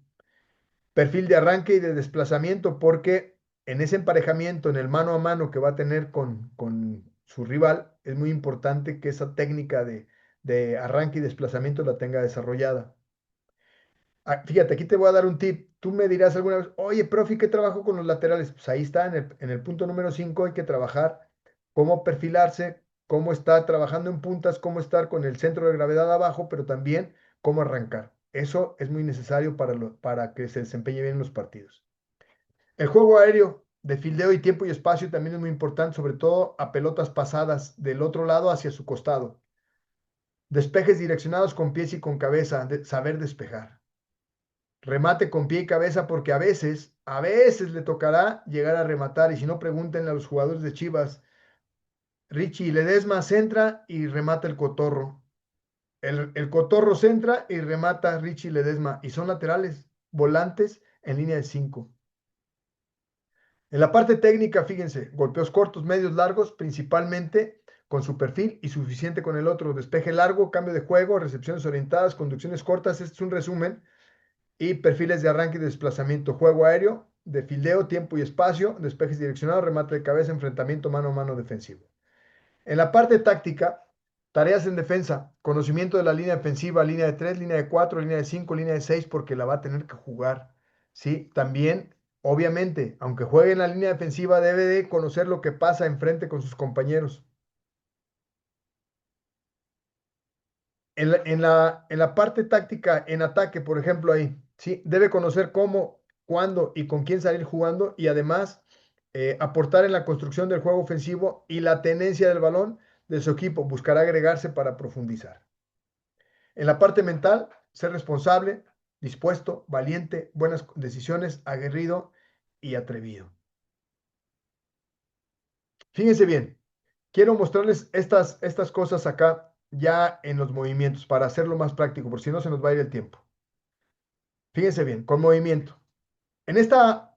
[SPEAKER 1] Perfil de arranque y de desplazamiento, porque en ese emparejamiento, en el mano a mano que va a tener con su rival, es muy importante que esa técnica de arranque y desplazamiento la tenga desarrollada. Fíjate, aquí te voy a dar un tip. Tú me dirás alguna vez, oye, profe, ¿qué trabajo con los laterales? Pues ahí está, en el punto número 5 hay que trabajar cómo perfilarse, cómo estar trabajando en puntas, cómo estar con el centro de gravedad abajo, pero también cómo arrancar. Eso es muy necesario para que se desempeñe bien en los partidos. El juego aéreo de fildeo y tiempo y espacio también es muy importante, sobre todo a pelotas pasadas del otro lado hacia su costado. Despejes direccionados con pies y con cabeza, saber despejar. Remate con pie y cabeza porque a veces le tocará llegar a rematar y si no pregúntenle a los jugadores de Chivas. Richie Ledesma centra y remata el Cotorro. El Cotorro centra y remata Richie Ledesma y son laterales, volantes en línea de 5. En la parte técnica, fíjense, golpeos cortos, medios, largos, principalmente con su perfil y suficiente con el otro. Despeje largo, cambio de juego, recepciones orientadas, conducciones cortas. Este es un resumen. Y perfiles de arranque y desplazamiento, juego aéreo, de fildeo, tiempo y espacio, despejes direccionados, remate de cabeza, enfrentamiento mano a mano defensivo. En la parte táctica, tareas en defensa, conocimiento de la línea defensiva, línea de 3, línea de 4, línea de 5, línea de 6, porque la va a tener que jugar. ¿Sí? También, obviamente, aunque juegue en la línea defensiva, debe de conocer lo que pasa enfrente con sus compañeros. En la parte táctica, en ataque, por ejemplo, ahí, ¿sí? Debe conocer cómo, cuándo y con quién salir jugando y además aportar en la construcción del juego ofensivo y la tenencia del balón de su equipo. Buscará agregarse para profundizar. En la parte mental, ser responsable, dispuesto, valiente, buenas decisiones, aguerrido y atrevido. Fíjense bien, quiero mostrarles estas cosas acá ya en los movimientos para hacerlo más práctico, por si no se nos va a ir el tiempo. Fíjense bien, con movimiento. En esta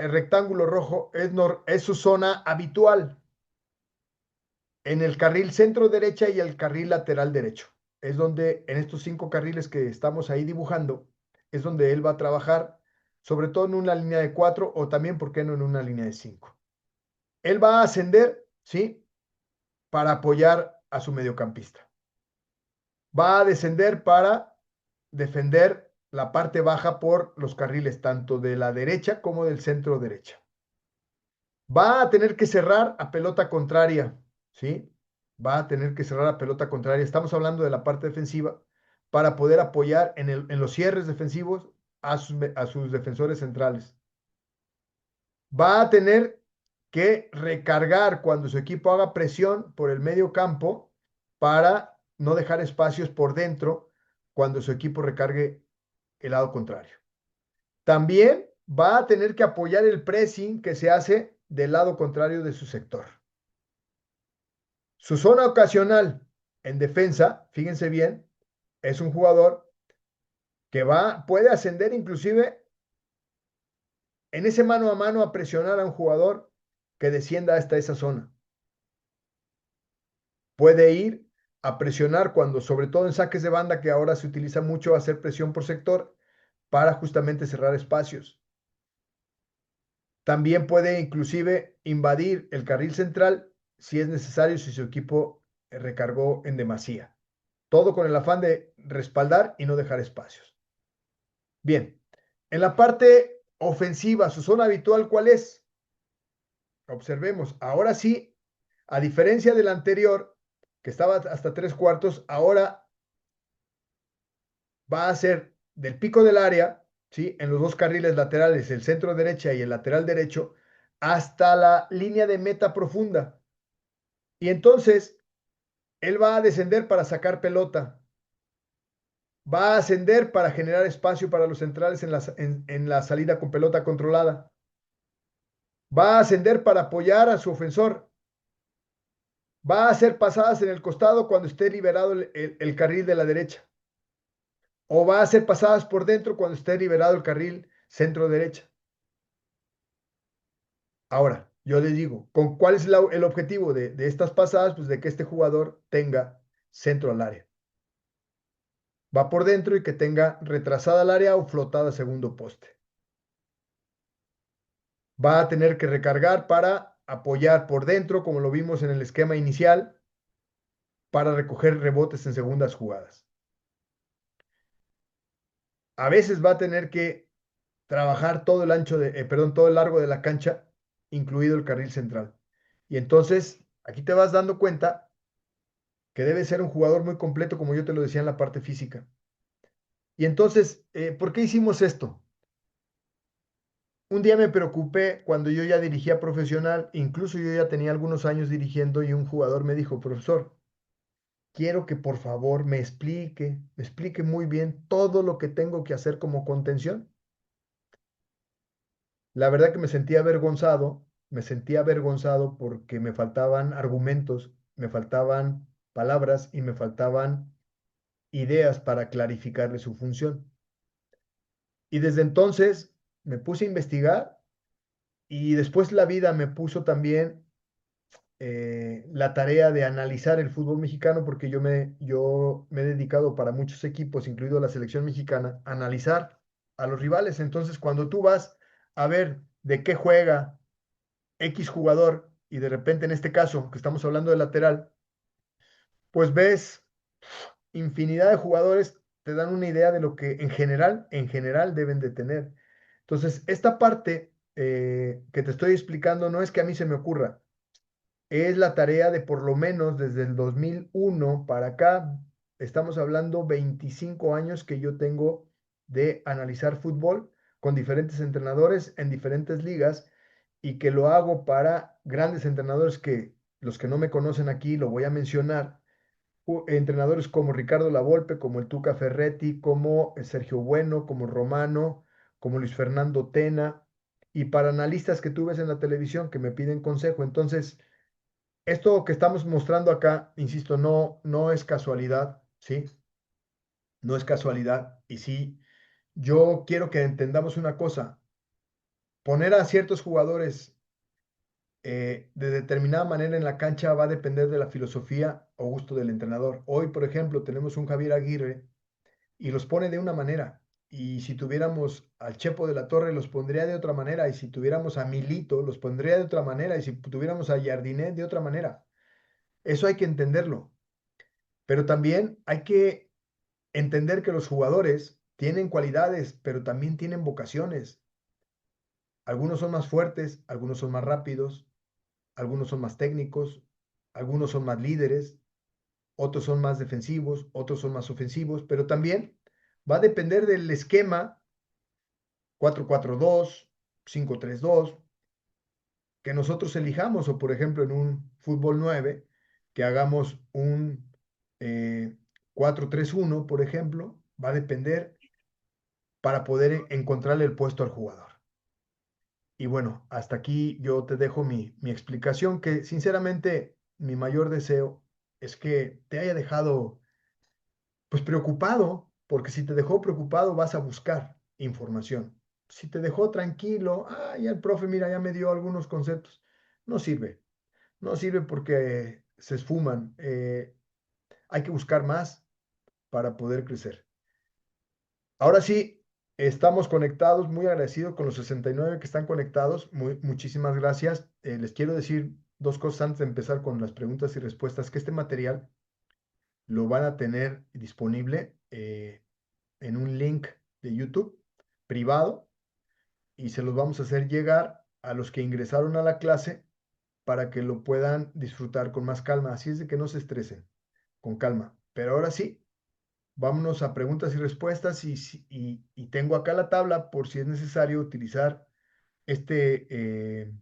[SPEAKER 1] rectángulo rojo es su zona habitual. En el carril centro derecha y el carril lateral derecho. Es donde en estos 5 carriles que estamos ahí dibujando, es donde él va a trabajar, sobre todo en una línea de 4 o también, ¿por qué no en una línea de 5? Él va a ascender, ¿sí? Para apoyar a su mediocampista. Va a descender para defender la parte baja por los carriles, tanto de la derecha como del centro derecha. Va a tener que cerrar a pelota contraria, ¿sí? Va a tener que cerrar a pelota contraria. Estamos hablando de la parte defensiva para poder apoyar en los cierres defensivos a sus defensores centrales. Va a tener que recargar cuando su equipo haga presión por el medio campo para no dejar espacios por dentro cuando su equipo recargue el lado contrario. También va a tener que apoyar el pressing que se hace del lado contrario de su sector. Su zona ocasional en defensa, fíjense bien, es un jugador que puede ascender inclusive en ese mano a mano a presionar a un jugador que descienda hasta esa zona. Puede ir a presionar cuando, sobre todo en saques de banda, que ahora se utiliza mucho hacer presión por sector para justamente cerrar espacios. También puede inclusive invadir el carril central si es necesario, si su equipo recargó en demasía. Todo con el afán de respaldar y no dejar espacios. Bien, en la parte ofensiva, su zona habitual, ¿cuál es? Observemos, ahora sí, a diferencia del anterior, que estaba hasta 3/4, ahora va a ser del pico del área, ¿sí? En los dos carriles laterales, el centro derecha y el lateral derecho, hasta la línea de meta profunda. Y entonces, él va a descender para sacar pelota, va a ascender para generar espacio para los centrales en la salida con pelota controlada, va a ascender para apoyar a su ofensor, va a hacer pasadas en el costado cuando esté liberado el carril de la derecha, o va a hacer pasadas por dentro cuando esté liberado el carril centro derecha. Ahora, yo les digo, ¿cuál es el objetivo de estas pasadas? Pues de que este jugador tenga centro al área. Va por dentro y que tenga retrasada al área o flotada a segundo poste. Va a tener que recargar para apoyar por dentro, como lo vimos en el esquema inicial, para recoger rebotes en segundas jugadas. A veces va a tener que trabajar todo el ancho todo el largo de la cancha, incluido el carril central. Y entonces, aquí te vas dando cuenta que debe ser un jugador muy completo, como yo te lo decía en la parte física. Y entonces, ¿por qué hicimos esto? Un día me preocupé cuando yo ya dirigía profesional, incluso yo ya tenía algunos años dirigiendo y un jugador me dijo, profesor, quiero que por favor me explique muy bien todo lo que tengo que hacer como contención. La verdad que me sentía avergonzado porque me faltaban argumentos, me faltaban palabras y me faltaban ideas para clarificarle su función. Y desde entonces me puse a investigar y después la vida me puso también la tarea de analizar el fútbol mexicano porque yo me he dedicado para muchos equipos, incluido la selección mexicana, a analizar a los rivales. Entonces, cuando tú vas a ver de qué juega X jugador y de repente en este caso, que estamos hablando de lateral, pues ves infinidad de jugadores, te dan una idea de lo que en general deben de tener. Entonces, esta parte que te estoy explicando no es que a mí se me ocurra, es la tarea de por lo menos desde el 2001 para acá, estamos hablando 25 años que yo tengo de analizar fútbol con diferentes entrenadores en diferentes ligas y que lo hago para grandes entrenadores que los que no me conocen aquí lo voy a mencionar, entrenadores como Ricardo Lavolpe, como el Tuca Ferretti, como Sergio Bueno, como Romano, como Luis Fernando Tena, y para analistas que tú ves en la televisión que me piden consejo. Entonces, esto que estamos mostrando acá, insisto, no es casualidad, ¿sí? No es casualidad. Y sí, yo quiero que entendamos una cosa, poner a ciertos jugadores de determinada manera en la cancha va a depender de la filosofía o gusto del entrenador. Hoy, por ejemplo, tenemos un Javier Aguirre y los pone de una manera. Y si tuviéramos al Chepo de la Torre, los pondría de otra manera. Y si tuviéramos a Milito, los pondría de otra manera. Y si tuviéramos a Jardinet, de otra manera. Eso hay que entenderlo. Pero también hay que entender que los jugadores tienen cualidades, pero también tienen vocaciones. Algunos son más fuertes, algunos son más rápidos, algunos son más técnicos, algunos son más líderes, otros son más defensivos, otros son más ofensivos, pero también va a depender del esquema 4-4-2, 5-3-2 que nosotros elijamos, o por ejemplo en un fútbol 9 que hagamos un 4-3-1, por ejemplo, va a depender para poder encontrarle el puesto al jugador. Y bueno, hasta aquí yo te dejo mi explicación, que sinceramente mi mayor deseo es que te haya dejado pues preocupado, porque si te dejó preocupado vas a buscar información. Si te dejó tranquilo, ya el profe, mira, ya me dio algunos conceptos, no sirve, no sirve porque se esfuman. Hay que buscar más para poder crecer. Ahora sí, estamos conectados, muy agradecido con los 69 que están conectados. Muchísimas gracias. Les quiero decir dos cosas antes de empezar con las preguntas y respuestas, que este material lo van a tener disponible en un link de YouTube privado y se los vamos a hacer llegar a los que ingresaron a la clase para que lo puedan disfrutar con más calma. Así es de que no se estresen, con calma. Pero ahora sí, vámonos a preguntas y respuestas y tengo acá la tabla por si es necesario utilizar este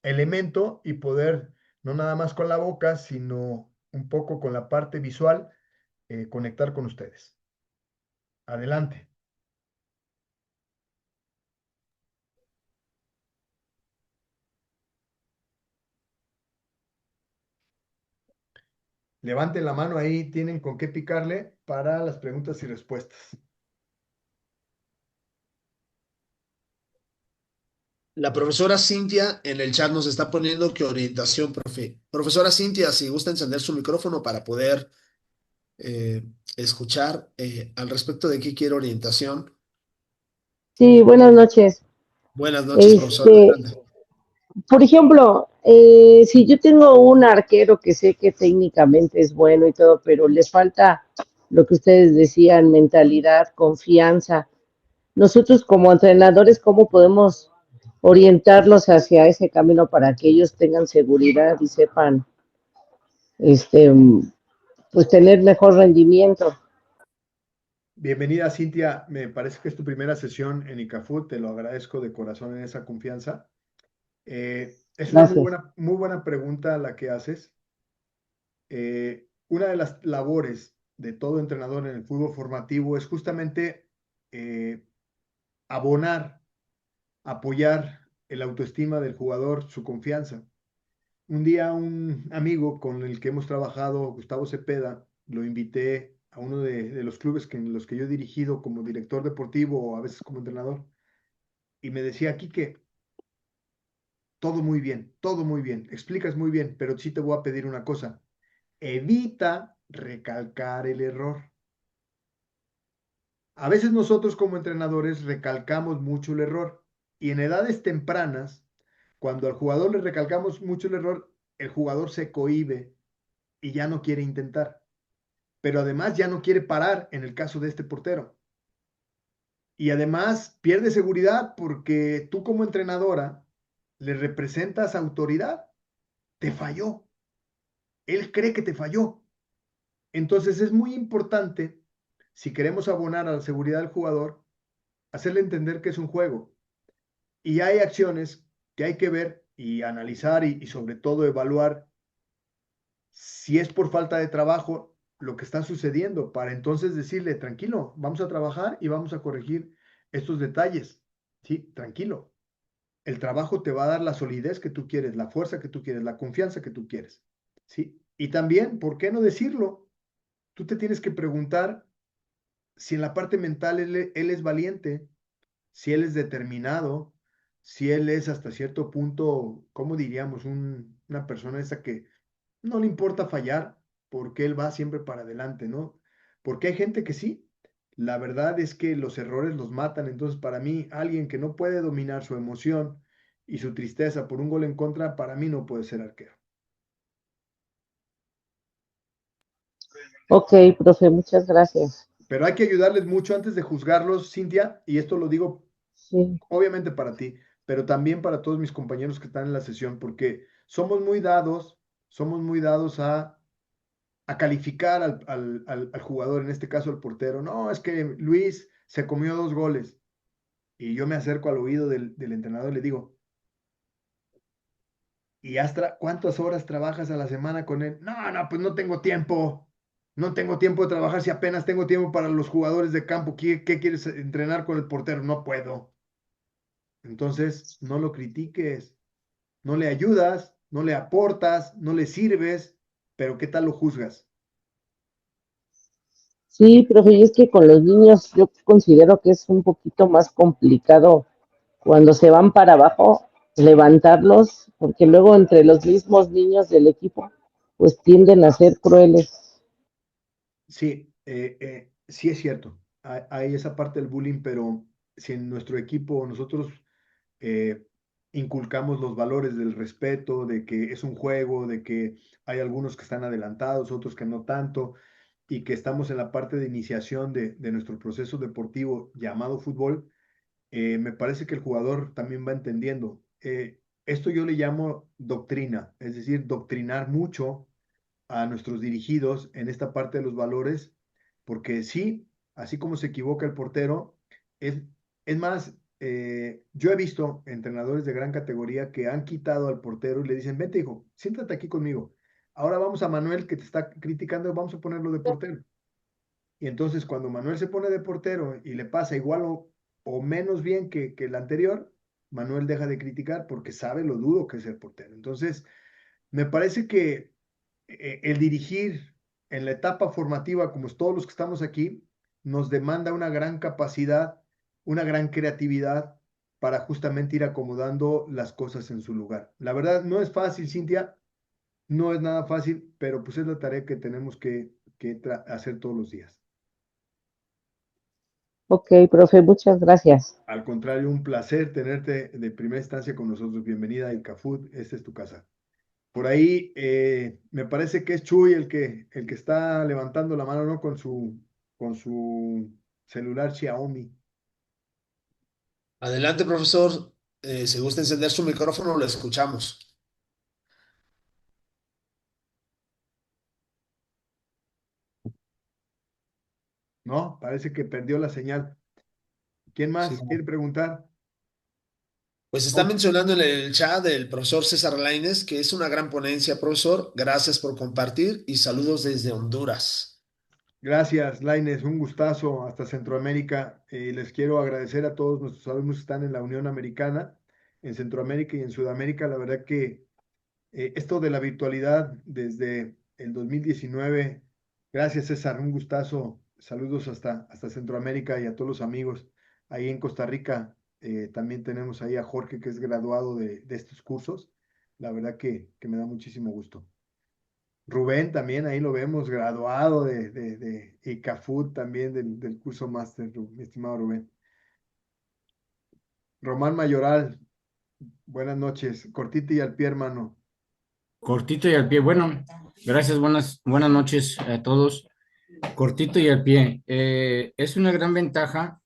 [SPEAKER 1] elemento y poder, no nada más con la boca, sino un poco con la parte visual, conectar con ustedes. Adelante. Levanten la mano ahí, tienen con qué picarle para las preguntas y respuestas.
[SPEAKER 3] La profesora Cintia en el chat nos está poniendo que orientación, profe. Profesora Cintia, si gusta encender su micrófono para poder eh, escuchar al respecto de qué quiere orientación.
[SPEAKER 4] Sí, buenas noches.
[SPEAKER 3] Buenas noches, profesora. Adelante.
[SPEAKER 4] Por ejemplo, si yo tengo un arquero que sé que técnicamente es bueno y todo, pero le falta lo que ustedes decían, mentalidad, confianza. Nosotros como entrenadores, ¿cómo podemos orientarlos hacia ese camino para que ellos tengan seguridad y sepan, este, pues tener mejor rendimiento?
[SPEAKER 1] Bienvenida, Cintia. Me parece que es tu primera sesión en ICAFUT. Te lo agradezco de corazón en esa confianza. Es una
[SPEAKER 4] Gracias.
[SPEAKER 1] muy buena pregunta la que haces. Una de las labores de todo entrenador en el fútbol formativo es justamente eh, abonar, apoyar el autoestima del jugador, su confianza. Un día un amigo con el que hemos trabajado, Gustavo Cepeda, lo invité a uno de los clubes en los que yo he dirigido como director deportivo o a veces como entrenador, y me decía, Quique, todo muy bien, explicas muy bien, pero sí te voy a pedir una cosa, evita recalcar el error. A veces nosotros como entrenadores recalcamos mucho el error y en edades tempranas, cuando al jugador le recalcamos mucho el error, el jugador se cohíbe y ya no quiere intentar. Pero además ya no quiere parar en el caso de este portero. Y además pierde seguridad porque tú como entrenadora le representas autoridad. Te falló. Él cree que te falló. Entonces es muy importante, si queremos abonar a la seguridad del jugador, hacerle entender que es un juego. Y hay acciones que hay que ver y analizar y sobre todo evaluar si es por falta de trabajo lo que está sucediendo, para entonces decirle, tranquilo, vamos a trabajar y vamos a corregir estos detalles. Sí, tranquilo. El trabajo te va a dar la solidez que tú quieres, la fuerza que tú quieres, la confianza que tú quieres. Sí. Y también, ¿por qué no decirlo? Tú te tienes que preguntar si en la parte mental él es valiente, si él es determinado, si él es hasta cierto punto, ¿cómo diríamos? Una persona esa que no le importa fallar porque él va siempre para adelante, ¿no? Porque hay gente que sí. La verdad es que los errores los matan. Entonces, para mí, alguien que no puede dominar su emoción y su tristeza por un gol en contra, para mí no puede ser arquero.
[SPEAKER 4] Ok, profe, muchas gracias.
[SPEAKER 1] Pero hay que ayudarles mucho antes de juzgarlos, Cintia, y esto lo digo
[SPEAKER 4] Sí.
[SPEAKER 1] obviamente para ti, pero también para todos mis compañeros que están en la sesión, porque somos muy dados a calificar al jugador, en este caso al portero. No, es que Luis se comió 2 goles. Y yo me acerco al oído del entrenador y le digo, ¿y cuántas horas trabajas a la semana con él? No, no, pues no tengo tiempo. No tengo tiempo de trabajar si apenas tengo tiempo para los jugadores de campo. ¿Qué quieres entrenar con el portero? No puedo. Entonces, no lo critiques, no le ayudas, no le aportas, no le sirves. pero ¿qué tal lo juzgas?
[SPEAKER 4] Sí, profe, y es que con los niños yo considero que es un poquito más complicado cuando se van para abajo, levantarlos, porque luego entre los mismos niños del equipo, pues tienden a ser crueles.
[SPEAKER 1] Sí, sí es cierto. Hay esa parte del bullying, pero si en nuestro equipo nosotros eh, inculcamos los valores del respeto, de que es un juego, de que hay algunos que están adelantados, otros que no tanto, y que estamos en la parte de iniciación de nuestro proceso deportivo llamado fútbol, me parece que el jugador también va entendiendo. Esto yo le llamo doctrina, es decir, doctrinar mucho a nuestros dirigidos en esta parte de los valores, porque sí, así como se equivoca el portero, es, es más, yo he visto entrenadores de gran categoría que han quitado al portero y le dicen, vente hijo, siéntate aquí conmigo. Ahora vamos a Manuel que te está criticando, vamos a ponerlo de portero. Y entonces cuando Manuel se pone de portero y le pasa igual o menos bien que el anterior, Manuel deja de criticar porque sabe lo duro que es el portero. Entonces, me parece que el dirigir en la etapa formativa, como es todos los que estamos aquí, nos demanda una gran capacidad, una gran creatividad para justamente ir acomodando las cosas en su lugar. La verdad, no es fácil, Cintia, no es nada fácil, pero pues es la tarea que tenemos que hacer todos los días.
[SPEAKER 4] Ok, profe, muchas gracias.
[SPEAKER 1] Al contrario, un placer tenerte de primera instancia con nosotros. Bienvenida a Icafut, esta es tu casa. Por ahí me parece que es Chuy el que está levantando la mano, ¿no? Con su celular Xiaomi.
[SPEAKER 3] Adelante, profesor. Si gusta encender su micrófono, lo escuchamos.
[SPEAKER 1] ¿No? Parece que perdió la señal. ¿Quién
[SPEAKER 3] Sí.
[SPEAKER 1] más quiere preguntar?
[SPEAKER 3] Pues está
[SPEAKER 1] Oh,
[SPEAKER 3] mencionando en el chat del profesor César Lainez que es una gran ponencia, profesor. Gracias por compartir y saludos desde Honduras.
[SPEAKER 1] gracias, Laines, un gustazo hasta Centroamérica. Les quiero agradecer a todos nuestros alumnos que están en la Unión Americana, en Centroamérica y en Sudamérica. La verdad que esto de la virtualidad desde el 2019. Gracias, César, un gustazo. Saludos hasta Centroamérica y a todos los amigos. Ahí en Costa Rica también tenemos ahí a Jorge, que es graduado de estos cursos. La verdad que me da muchísimo gusto. Rubén también, ahí lo vemos, graduado de ICAFUT también del curso máster, mi estimado Rubén. Román Mayoral, buenas noches. Cortito y al pie, hermano.
[SPEAKER 5] Cortito y al pie. Bueno, gracias, buenas noches a todos. Cortito y al pie. Es una gran ventaja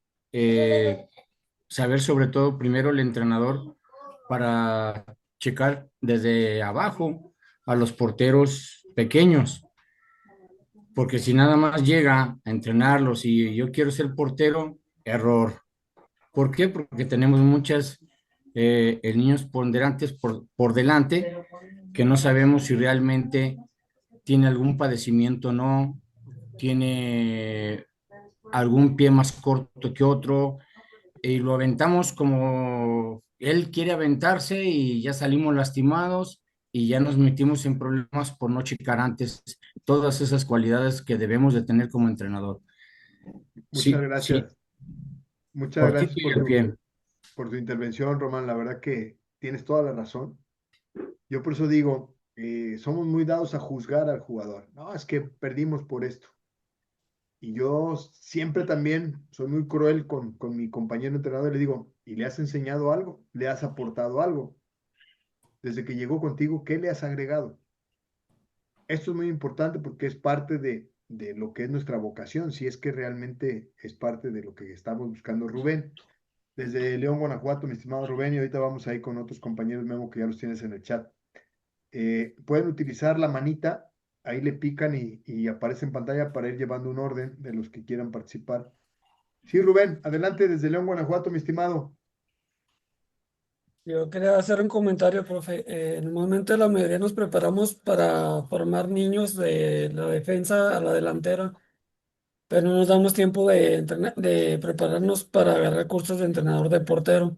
[SPEAKER 5] saber sobre todo primero el entrenador para checar desde abajo a los porteros pequeños, porque si nada más llega a entrenarlos y yo quiero ser portero, error. ¿Por qué? Porque tenemos muchas niños ponderantes por delante que no sabemos si realmente tiene algún padecimiento o no, tiene algún pie más corto que otro, y lo aventamos como él quiere aventarse y ya salimos lastimados y ya nos metimos en problemas por no checar antes todas esas cualidades que debemos de tener como entrenador.
[SPEAKER 1] Muchas
[SPEAKER 5] Sí, sí,
[SPEAKER 1] gracias. Muchas
[SPEAKER 5] cortito
[SPEAKER 1] gracias
[SPEAKER 5] y al pie.
[SPEAKER 1] por tu intervención, Román. La verdad que tienes toda la razón. Yo por eso digo, somos muy dados a juzgar al jugador. No, es que perdimos por esto. Y yo siempre también soy muy cruel con mi compañero entrenador y le digo, ¿y le has enseñado algo? ¿Le has aportado algo? Desde que llegó contigo, ¿qué le has agregado? Esto es muy importante porque es parte de lo que es nuestra vocación, si es que realmente es parte de lo que estamos buscando, Rubén. Desde León, Guanajuato, mi estimado Rubén, y ahorita vamos ahí con otros compañeros, Memo, que ya los tienes en el chat. Pueden utilizar la manita, ahí le pican y aparece en pantalla para ir llevando un orden de los que quieran participar. Sí, Rubén, adelante desde León, Guanajuato, mi estimado.
[SPEAKER 6] Yo quería hacer un comentario, profe. Normalmente la mayoría nos preparamos para formar niños de la defensa a la delantera, pero no nos damos tiempo de prepararnos para agarrar cursos de entrenador de portero.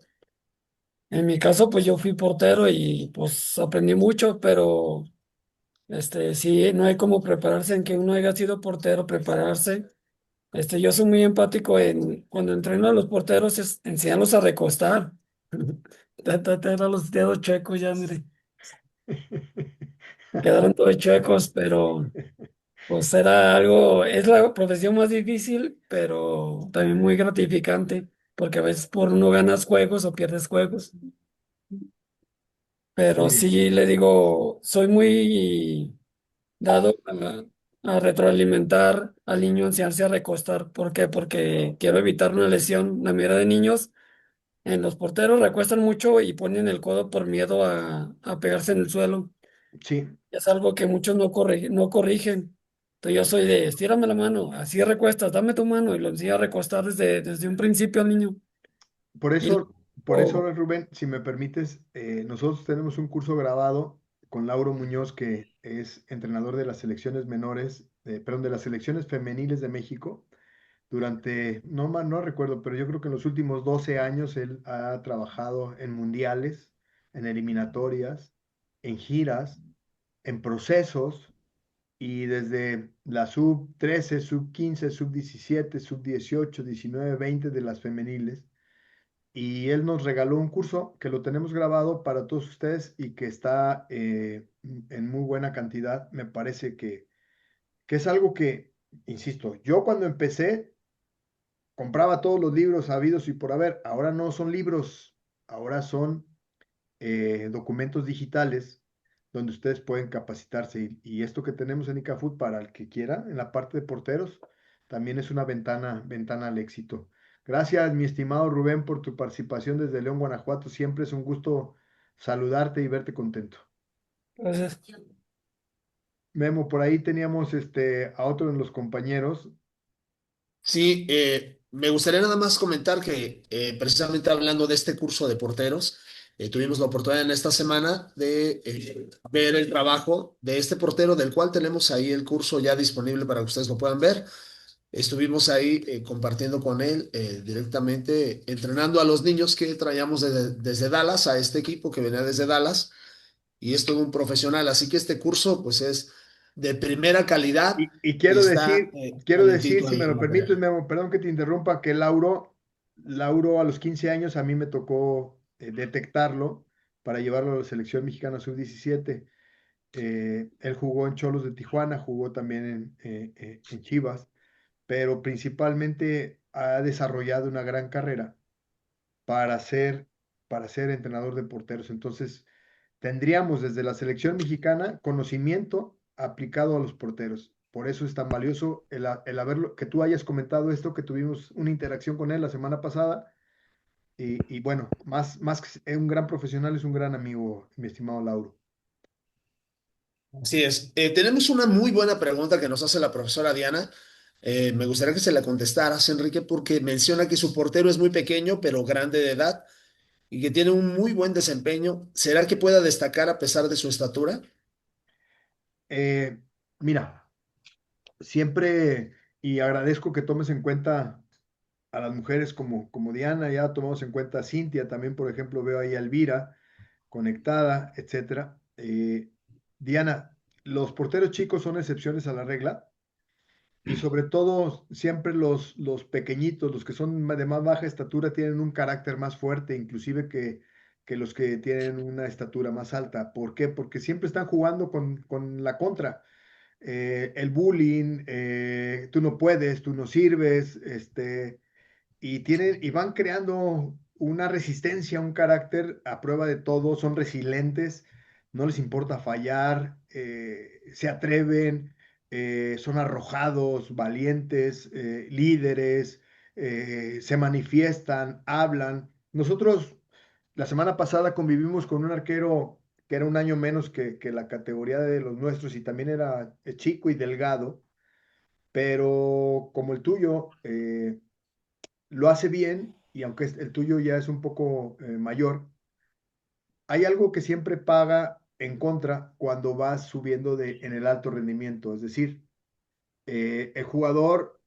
[SPEAKER 6] En mi caso, pues yo fui portero y pues aprendí mucho, pero Sí, no hay como prepararse en que uno haya sido portero, prepararse. Yo soy muy empático en cuando entreno a los porteros es enseñarlos a recostar. Tener a los dedos chuecos ya, mire, quedaron todos chuecos, pero pues era algo, es la profesión más difícil, pero también muy gratificante, porque a veces por uno ganas juegos o pierdes juegos. Pero
[SPEAKER 1] Sí,
[SPEAKER 6] sí le digo, soy muy dado a retroalimentar al niño, enseñarse a recostar. ¿Por qué? Porque quiero evitar una lesión. La mayoría de niños en los porteros recuestan mucho y ponen el codo por miedo a pegarse en el suelo.
[SPEAKER 1] sí.
[SPEAKER 6] Es algo que muchos no corrigen. Entonces yo soy de, estírame la mano, así recuestas, dame tu mano y lo enseño a recostar desde un principio al niño.
[SPEAKER 1] Por
[SPEAKER 6] Y
[SPEAKER 1] eso, por
[SPEAKER 6] luego,
[SPEAKER 1] eso, Rubén, si me permites, nosotros tenemos un curso grabado con Lauro Muñoz, que es entrenador de las selecciones menores, perdón, de las selecciones femeniles de México. Durante, no recuerdo, pero yo creo que en los últimos 12 años él ha trabajado en mundiales, en eliminatorias, en giras, en procesos, y desde la sub 13, sub 15, sub 17, sub 18, 19, 20 de las femeniles. Y él nos regaló un curso que lo tenemos grabado para todos ustedes y que está en muy buena cantidad. Me parece que es algo que, insisto, yo cuando empecé compraba todos los libros habidos y por haber. Ahora no son libros, ahora son documentos digitales donde ustedes pueden capacitarse. Y esto que tenemos en ICAFUT para el que quiera, en la parte de porteros, también es una ventana al éxito. Gracias, mi estimado Rubén, por tu participación desde León, Guanajuato. Siempre es un gusto saludarte y verte contento.
[SPEAKER 6] entonces,
[SPEAKER 1] Memo, por ahí teníamos a otro de los compañeros.
[SPEAKER 3] Sí, me gustaría nada más comentar que precisamente hablando de este curso de porteros, tuvimos la oportunidad en esta semana de ver el trabajo de este portero, del cual tenemos ahí el curso ya disponible para que ustedes lo puedan ver. Estuvimos ahí compartiendo con él directamente, entrenando a los niños que traíamos desde Dallas, a este equipo que venía desde Dallas, y es todo un profesional. Así que este curso, pues es de primera calidad
[SPEAKER 1] Y
[SPEAKER 3] y está
[SPEAKER 1] quiero decir,
[SPEAKER 3] calentito
[SPEAKER 1] si
[SPEAKER 3] ahí
[SPEAKER 1] me
[SPEAKER 3] el
[SPEAKER 1] lo permites,
[SPEAKER 3] material.
[SPEAKER 1] Memo, perdón que te interrumpa, que Lauro a los 15 años a mí me tocó detectarlo para llevarlo a la selección mexicana sub 17. Él jugó en Cholos de Tijuana, jugó también en Chivas, pero principalmente ha desarrollado una gran carrera para ser, para ser entrenador de porteros. Entonces, tendríamos desde la selección mexicana conocimiento aplicado a los porteros. Por eso es tan valioso el haberlo, que tú hayas comentado esto, que tuvimos una interacción con él la semana pasada. Y bueno, más que un gran profesional, es un gran amigo, mi estimado Lauro.
[SPEAKER 3] Así es. Tenemos una muy buena pregunta que nos hace la profesora Diana. Me gustaría que se la contestaras, Enrique, porque menciona que su portero es muy pequeño, pero grande de edad y que tiene un muy buen desempeño. ¿Será que pueda destacar a pesar de su estatura?
[SPEAKER 1] Eh, Mira, siempre, y agradezco que tomes en cuenta a las mujeres como Diana, ya tomamos en cuenta a Cintia, también por ejemplo veo ahí a Elvira conectada, etcétera. Diana, los porteros chicos son excepciones a la regla y sobre todo siempre los pequeñitos, los que son de más baja estatura, tienen un carácter más fuerte, inclusive que los que tienen una estatura más alta. ¿Por qué? Porque siempre están jugando con la contra. El bullying, tú no puedes, tú no sirves, y van creando una resistencia, un carácter a prueba de todo, son resilientes, no les importa fallar, se atreven, son arrojados, valientes, líderes, se manifiestan, hablan. Nosotros la semana pasada convivimos con un arquero que era un año menos que la categoría de los nuestros y también era chico y delgado, pero como el tuyo, lo hace bien y aunque el tuyo ya es un poco mayor, hay algo que siempre paga en contra cuando vas subiendo en el alto rendimiento. Es decir, el jugador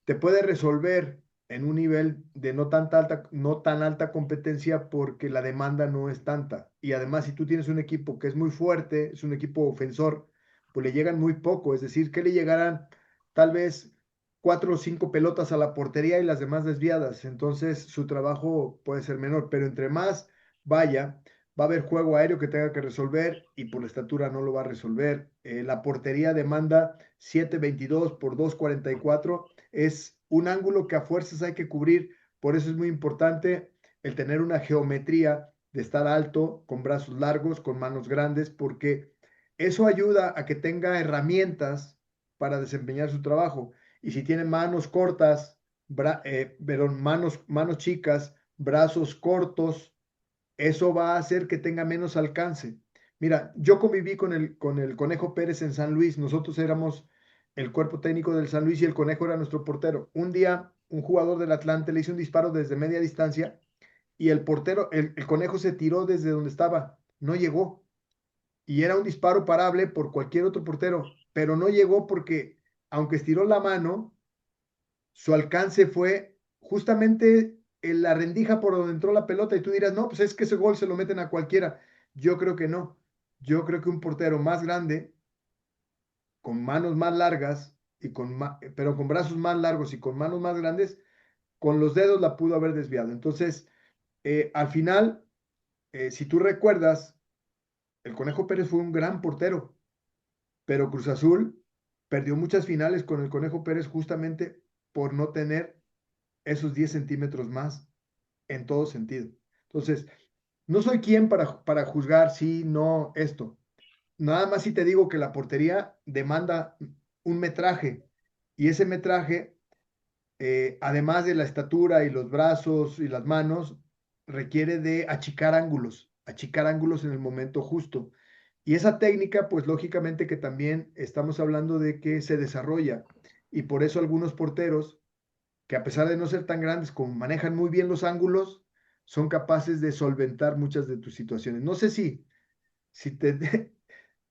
[SPEAKER 1] te puede resolver en un nivel de no tan alta competencia porque la demanda no es tanta. Y además, si tú tienes un equipo que es muy fuerte, es un equipo ofensor, pues le llegan muy poco. Es decir, que le llegarán tal vez 4 o 5 pelotas a la portería y las demás desviadas. Entonces, su trabajo puede ser menor. Pero entre más vaya, va a haber juego aéreo que tenga que resolver y por la estatura no lo va a resolver. La portería demanda 7.22 por 2.44. Es un ángulo que a fuerzas hay que cubrir. Por eso es muy importante el tener una geometría de estar alto, con brazos largos, con manos grandes, porque eso ayuda a que tenga herramientas para desempeñar su trabajo. Y si tiene manos cortas, perdón, manos chicas, brazos cortos, eso va a hacer que tenga menos alcance. Mira, yo conviví con el Conejo Pérez en San Luis. Nosotros éramos el cuerpo técnico del San Luis y el Conejo era nuestro portero. Un día, un jugador del Atlante le hizo un disparo desde media distancia y el portero, el Conejo se tiró desde donde estaba. No llegó. Y era un disparo parable por cualquier otro portero, pero no llegó porque, aunque estiró la mano, su alcance fue justamente en la rendija por donde entró la pelota y tú dirás, no, pues es que ese gol se lo meten a cualquiera. Yo creo que no. Yo creo que un portero más grande, con manos más largas, pero con brazos más largos y con manos más grandes, con los dedos la pudo haber desviado. Entonces, al final, si tú recuerdas, el Conejo Pérez fue un gran portero, pero Cruz Azul perdió muchas finales con el Conejo Pérez justamente por no tener esos 10 centímetros más en todo sentido. Entonces, no soy quien para juzgar si no esto. Nada más si te digo que la portería demanda un metraje y ese metraje, además de la estatura y los brazos y las manos, requiere de achicar ángulos en el momento justo. Y esa técnica, pues lógicamente que también estamos hablando de que se desarrolla. Y por eso algunos porteros que a pesar de no ser tan grandes, como manejan muy bien los ángulos, son capaces de solventar muchas de tus situaciones. No sé si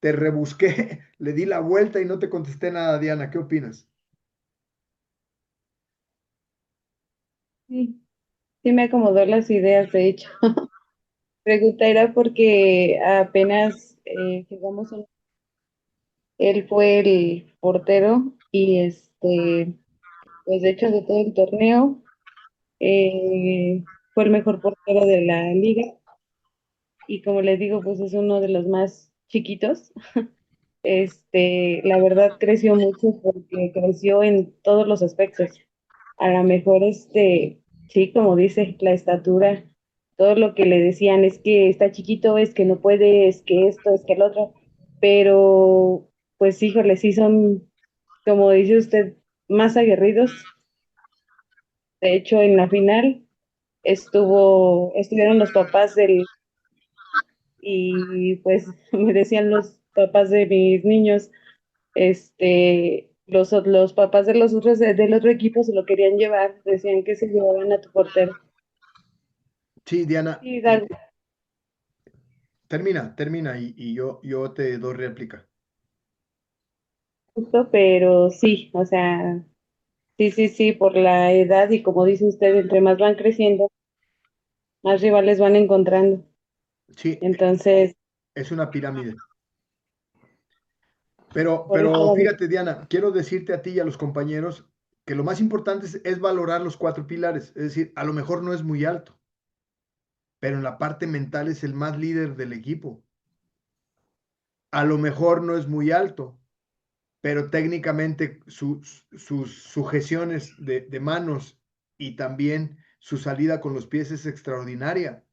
[SPEAKER 1] te rebusqué, le di la vuelta y no te contesté nada, Diana. ¿Qué opinas?
[SPEAKER 7] Sí, sí me acomodó las ideas, de hecho. Pregunta era porque apenas jugamos, él fue el portero y pues de hecho de todo el torneo fue el mejor portero de la liga y como les digo, pues es uno de los más chiquitos. La verdad creció mucho porque creció en todos los aspectos. A lo mejor, sí, como dice, la estatura, todo lo que le decían es que está chiquito, es que no puede, es que esto, es que el otro, pero pues híjole, sí son, como dice usted, más aguerridos. De hecho, en la final estuvieron los papás y pues me decían los papás de mis niños, los papás de los otros, del otro equipo se lo querían llevar, decían que se llevaban a tu portero.
[SPEAKER 1] Sí, Diana,
[SPEAKER 7] Sí,
[SPEAKER 1] y
[SPEAKER 7] da
[SPEAKER 1] termina y yo te doy réplica.
[SPEAKER 7] gusto, pero sí, o sea, sí, sí, sí, por la edad y como dice usted, entre más van creciendo, más rivales van encontrando.
[SPEAKER 1] Sí,
[SPEAKER 7] Entonces,
[SPEAKER 1] es una pirámide. Pero,
[SPEAKER 7] por eso,
[SPEAKER 1] pero fíjate, Diana, quiero decirte a ti y a los compañeros que lo más importante es valorar los 4 pilares. Es decir, a lo mejor no es muy alto, pero en la parte mental es el más líder del equipo. A lo mejor no es muy alto, pero técnicamente sus sujeciones de manos y también su salida con los pies es extraordinaria.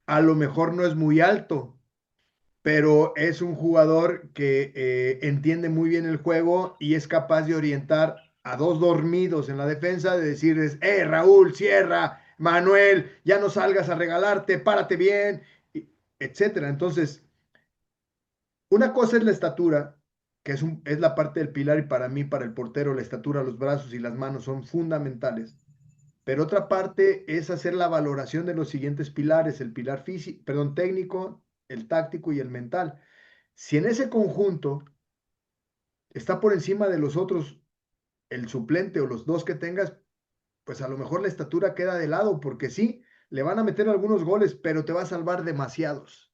[SPEAKER 1] A lo mejor no es muy alto, pero es un jugador que entiende muy bien el juego y es capaz de orientar a dos dormidos en la defensa, de decirles, Raúl, cierra, Manuel, ya no salgas a regalarte, párate bien, etcétera. Entonces, una cosa es la estatura, que es la parte del pilar y para mí, para el portero, la estatura, los brazos y las manos son fundamentales. Pero otra parte es hacer la valoración de los siguientes pilares, el pilar físico, perdón, técnico, el táctico y el mental. Si en ese conjunto está por encima de los otros el suplente o los dos que tengas, pues a lo mejor la estatura queda de lado, porque sí, le van a meter algunos goles, pero te va a salvar demasiados.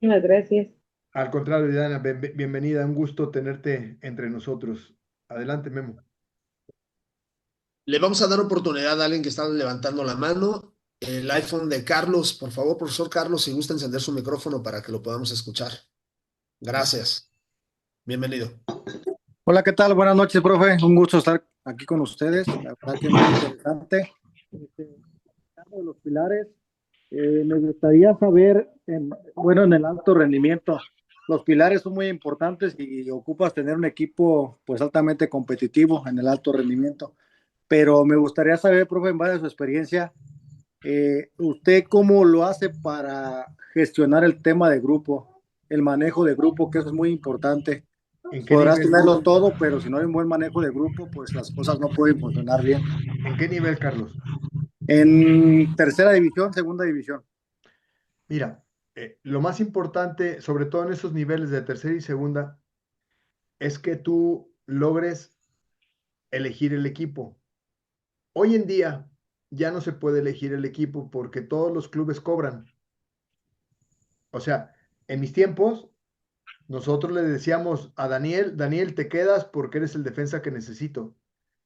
[SPEAKER 7] Muchas gracias.
[SPEAKER 1] Al contrario, Diana, bienvenida, un gusto tenerte entre nosotros. Adelante, Memo.
[SPEAKER 3] Le vamos a dar oportunidad a alguien que está levantando la mano. El iPhone de Carlos, por favor, profesor Carlos, si gusta encender su micrófono para que lo podamos escuchar. Gracias. Bienvenido.
[SPEAKER 8] Hola, ¿qué tal? Buenas noches, profe. Un gusto estar aquí con ustedes. La verdad que muy interesante. Hablando de los pilares, me gustaría saber, bueno, en el alto rendimiento, los pilares son muy importantes y ocupas tener un equipo pues altamente competitivo en el alto rendimiento. Pero me gustaría saber, profe, en base a su experiencia, ¿usted cómo lo hace para gestionar el tema de grupo, el manejo de grupo, que eso es muy importante?
[SPEAKER 1] ¿En qué
[SPEAKER 8] Podrás
[SPEAKER 1] nivel?
[SPEAKER 8] tenerlo todo, pero si no hay un buen manejo de grupo, pues las cosas no pueden funcionar bien.
[SPEAKER 1] ¿En qué nivel, Carlos?
[SPEAKER 8] En tercera división, segunda división.
[SPEAKER 1] Mira, lo más importante, sobre todo en esos niveles de tercera y segunda, es que tú logres elegir el equipo. Hoy en día ya no se puede elegir el equipo porque todos los clubes cobran. O sea, en mis tiempos, nosotros le decíamos a Daniel, Daniel, te quedas porque eres el defensa que necesito.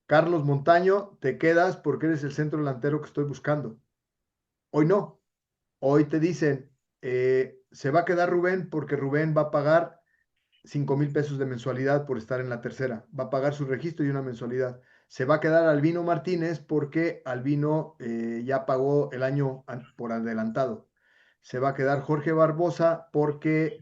[SPEAKER 1] Carlos Montaño, te quedas porque eres el centro delantero que estoy buscando. Hoy no. Hoy te dicen, se va a quedar Rubén porque Rubén va a pagar 5,000 pesos de mensualidad por estar en la tercera. Va a pagar su registro y una mensualidad. Se va a quedar Albino Martínez porque Albino ya pagó el año por adelantado. Se va a quedar Jorge Barbosa porque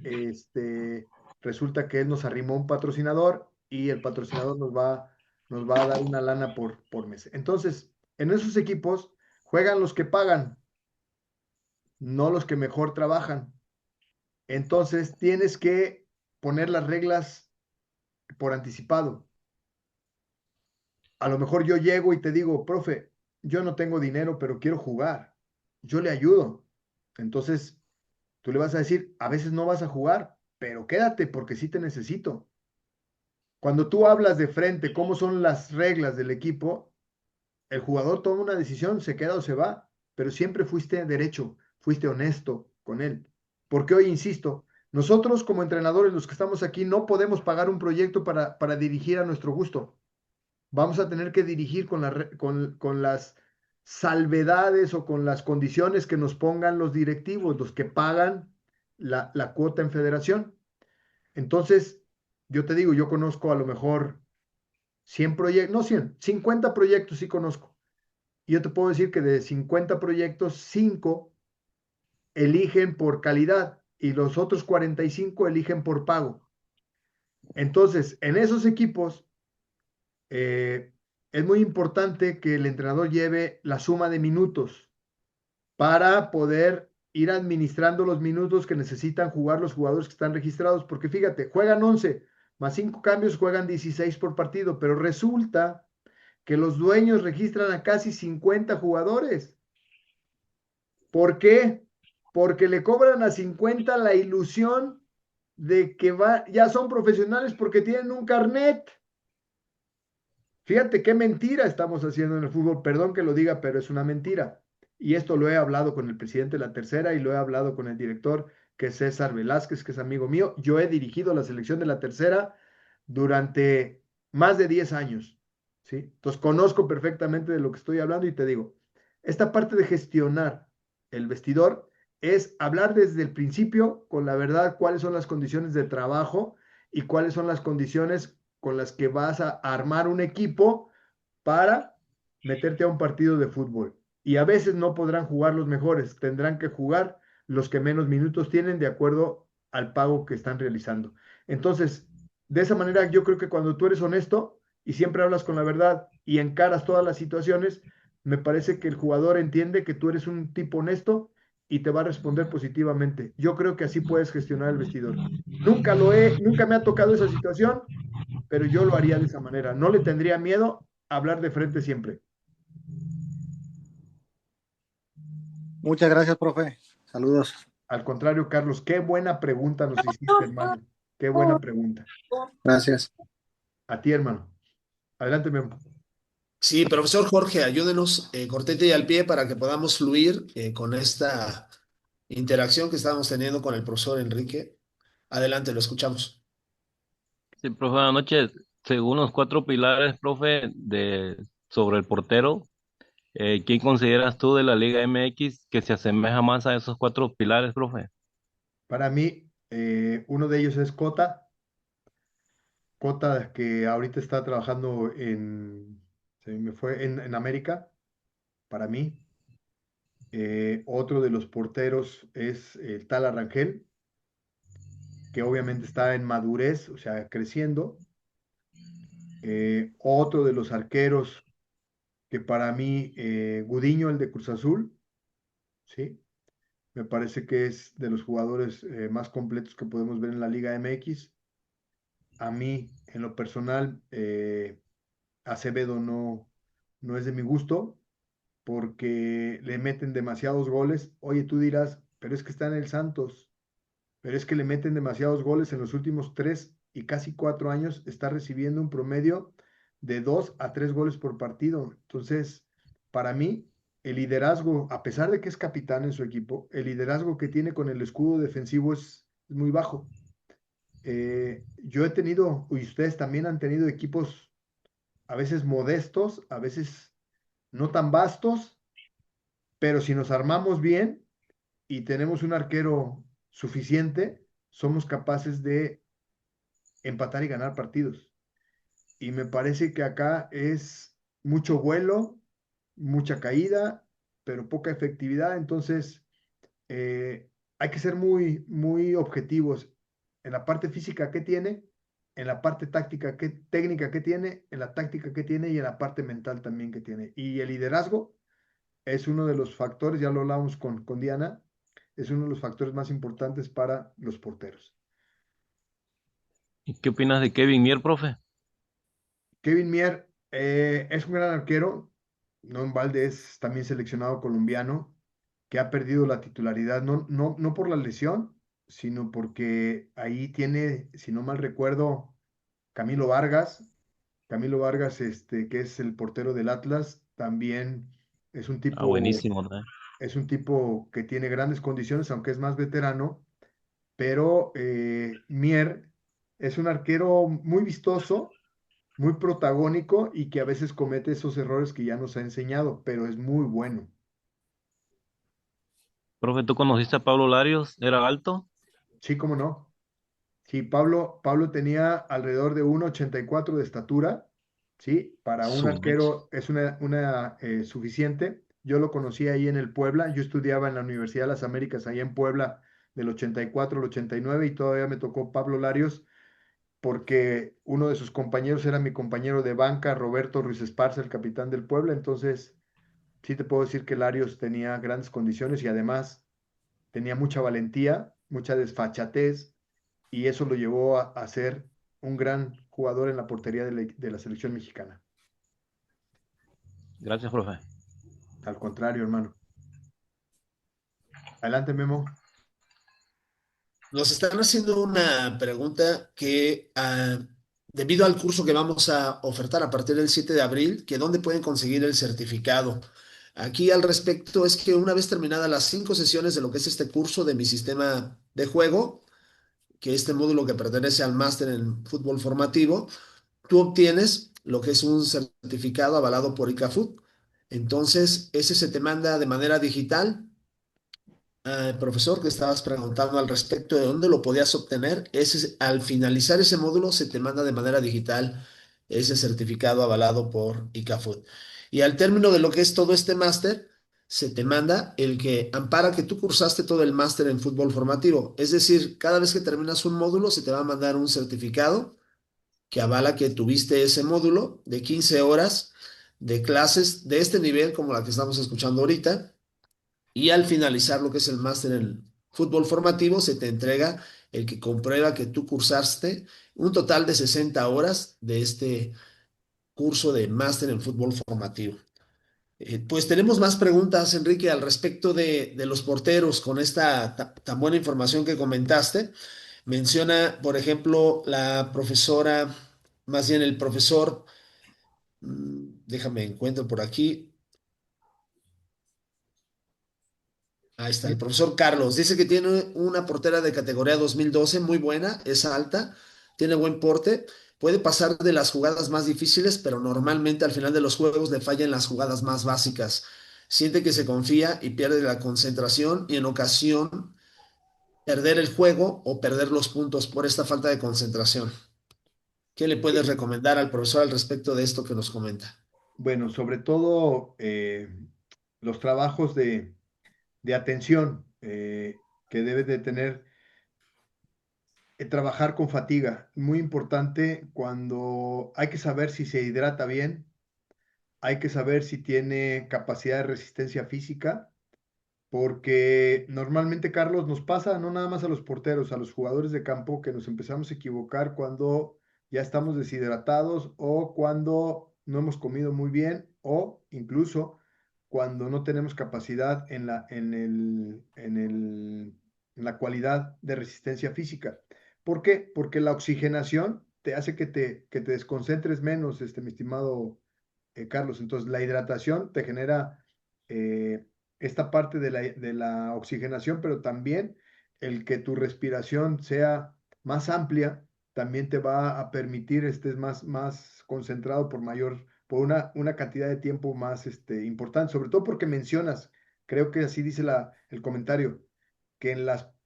[SPEAKER 1] resulta que él nos arrimó un patrocinador y el patrocinador nos va a dar una lana por mes. Entonces, en esos equipos juegan los que pagan, no los que mejor trabajan. Entonces, tienes que poner las reglas por anticipado. A lo mejor yo llego y te digo, profe, yo no tengo dinero, pero quiero jugar. Yo le ayudo. Entonces, tú le vas a decir, a veces no vas a jugar, pero quédate porque sí te necesito. Cuando tú hablas de frente cómo son las reglas del equipo, el jugador toma una decisión, se queda o se va, pero siempre fuiste derecho, fuiste honesto con él. Porque hoy, insisto, nosotros como entrenadores, los que estamos aquí, no podemos pagar un proyecto para dirigir a nuestro gusto. Vamos a tener que dirigir con las salvedades o con las condiciones que nos pongan los directivos, los que pagan la cuota en federación. Entonces, yo te digo, yo conozco a lo mejor 100 proyectos, no 100, 50 proyectos sí conozco. Y yo te puedo decir que de 50 proyectos, 5 eligen por calidad y los otros 45 eligen por pago. Entonces, en esos equipos, eh, es muy importante que el entrenador lleve la suma de minutos para poder ir administrando los minutos que necesitan jugar los jugadores que están registrados, porque fíjate, juegan 11 más 5 cambios, juegan 16 por partido, pero resulta que los dueños registran a casi 50 jugadores. ¿Por qué? Porque le cobran a 50 la ilusión de que ya son profesionales porque tienen un carnet. Fíjate qué mentira estamos haciendo en el fútbol. Perdón que lo diga, pero es una mentira. Y esto lo he hablado con el presidente de la tercera y lo he hablado con el director, que es César Velázquez, que es amigo mío. Yo he dirigido la selección de la tercera durante más de 10 años. ¿Sí? Entonces conozco perfectamente de lo que estoy hablando y te digo, esta parte de gestionar el vestidor es hablar desde el principio con la verdad cuáles son las condiciones de trabajo y cuáles son las condiciones con las que vas a armar un equipo para meterte a un partido de fútbol. Y a veces no podrán jugar los mejores, tendrán que jugar los que menos minutos tienen de acuerdo al pago que están realizando. Entonces, de esa manera yo creo que cuando tú eres honesto y siempre hablas con la verdad y encaras todas las situaciones, me parece que el jugador entiende que tú eres un tipo honesto y te va a responder positivamente. Yo creo que así puedes gestionar el vestidor. Nunca me ha tocado esa situación, pero yo lo haría de esa manera. No le tendría miedo a hablar de frente siempre.
[SPEAKER 8] Muchas gracias, profe. Saludos.
[SPEAKER 1] Al contrario, Carlos, qué buena pregunta nos hiciste, hermano. Qué buena pregunta.
[SPEAKER 8] Gracias.
[SPEAKER 1] A ti, hermano. Adelante, Memo.
[SPEAKER 3] Sí, profesor Jorge, ayúdenos cortete y al pie para que podamos fluir con esta interacción que estábamos teniendo con el profesor Enrique. Adelante, lo escuchamos.
[SPEAKER 9] Sí, profe, buenas noches. Según los cuatro pilares, profe, sobre el portero, ¿quién consideras tú de la Liga MX que se asemeja más a esos cuatro pilares, profe?
[SPEAKER 1] Para mí, uno de ellos es Cota. Cota, que ahorita está trabajando se me fue, en América, para mí. Otro de los porteros es el Tal Rangel, que obviamente está en madurez, o sea, creciendo. Otro de los arqueros, que para mí, Gudiño, el de Cruz Azul, ¿sí? Me parece que es de los jugadores más completos que podemos ver en la Liga MX. A mí, en lo personal, Acevedo no es de mi gusto porque le meten demasiados goles. Oye, tú dirás, pero es que está en el Santos, pero es que le meten demasiados goles en los últimos 3 y casi 4 años. Está recibiendo un promedio de 2 a 3 goles por partido. Entonces, para mí, el liderazgo, a pesar de que es capitán en su equipo, el liderazgo que tiene con el escudo defensivo es muy bajo. Yo he tenido, y ustedes también han tenido equipos a veces modestos, a veces no tan vastos, pero si nos armamos bien y tenemos un arquero suficiente, somos capaces de empatar y ganar partidos. Y me parece que acá es mucho vuelo, mucha caída, pero poca efectividad. Entonces, hay que ser muy, muy objetivos en la parte física que tiene, en la parte técnica que tiene, en la táctica que tiene y en la parte mental también que tiene. Y el liderazgo es uno de los factores, ya lo hablamos con Diana, es uno de los factores más importantes para los porteros.
[SPEAKER 9] ¿Y qué opinas de Kevin Mier, profe?
[SPEAKER 1] Kevin Mier es un gran arquero, no en balde es también seleccionado colombiano, que ha perdido la titularidad, no por la lesión, sino porque ahí tiene, si no mal recuerdo, Camilo Vargas. Camilo Vargas, que es el portero del Atlas, también es un
[SPEAKER 9] Ah,
[SPEAKER 1] tipo,
[SPEAKER 9] buenísimo, ¿no?
[SPEAKER 1] es un tipo que tiene grandes condiciones, aunque es más veterano, pero Mier es un arquero muy vistoso, muy protagónico y que a veces comete esos errores que ya nos ha enseñado, pero es muy bueno.
[SPEAKER 9] Profe, ¿tú conociste a Pablo Larios? ¿Era alto?
[SPEAKER 1] Sí, cómo no. Sí, Pablo tenía alrededor de 1,84 de estatura, ¿sí? Para un
[SPEAKER 9] Su mecha.
[SPEAKER 1] arquero es una suficiente. Yo lo conocí ahí en el Puebla, yo estudiaba en la Universidad de las Américas, ahí en Puebla, del 84 al 89, y todavía me tocó Pablo Larios, porque uno de sus compañeros era mi compañero de banca, Roberto Ruiz Esparza, el capitán del Puebla. Entonces, sí te puedo decir que Larios tenía grandes condiciones y además tenía mucha valentía, mucha desfachatez, y eso lo llevó a ser un gran jugador en la portería de la selección mexicana.
[SPEAKER 9] Gracias, profe.
[SPEAKER 1] Al contrario, hermano. Adelante, Memo.
[SPEAKER 3] Nos están haciendo una pregunta que, debido al curso que vamos a ofertar a partir del 7 de abril, que dónde pueden conseguir el certificado. Aquí al respecto es que una vez terminadas las 5 sesiones de lo que es este curso de mi sistema de juego, que este módulo que pertenece al máster en fútbol formativo, tú obtienes lo que es un certificado avalado por ICAFUT. Entonces, ese se te manda de manera digital. Profesor, que estabas preguntando al respecto de dónde lo podías obtener, al finalizar ese módulo se te manda de manera digital ese certificado avalado por ICAFUT. Y al término de lo que es todo este máster, se te manda el que ampara que tú cursaste todo el máster en fútbol formativo. Es decir, cada vez que terminas un módulo, se te va a mandar un certificado que avala que tuviste ese módulo de 15 horas de clases de este nivel, como la que estamos escuchando ahorita, y al finalizar lo que es el máster en fútbol formativo, se te entrega el que comprueba que tú cursaste un total de 60 horas de este curso de máster en fútbol formativo. Pues tenemos más preguntas, Enrique, al respecto de los porteros con esta tan buena información que comentaste. Menciona, por ejemplo, la profesora, más bien el profesor, déjame encuentro por aquí. Ahí está, el profesor Carlos. Dice que tiene una portera de categoría 2012 muy buena, es alta, tiene buen porte, puede pasar de las jugadas más difíciles, pero normalmente al final de los juegos le fallan las jugadas más básicas. Siente que se confía y pierde la concentración y en ocasión perder el juego o perder los puntos por esta falta de concentración. ¿Qué le puedes recomendar al profesor al respecto de esto que nos comenta?
[SPEAKER 1] Bueno, sobre todo los trabajos de atención que debes de tener, trabajar con fatiga. Muy importante cuando hay que saber si se hidrata bien, hay que saber si tiene capacidad de resistencia física, porque normalmente, Carlos, nos pasa no nada más a los porteros, a los jugadores de campo, que nos empezamos a equivocar cuando ya estamos deshidratados o cuando no hemos comido muy bien o incluso cuando no tenemos capacidad en la cualidad de resistencia física. ¿Por qué? Porque la oxigenación te hace que te desconcentres menos, mi estimado Carlos. Entonces, la hidratación te genera esta parte de la oxigenación, pero también el que tu respiración sea más amplia, también te va a permitir estés más concentrado por una cantidad de tiempo más importante, sobre todo porque mencionas, creo que así dice el comentario, que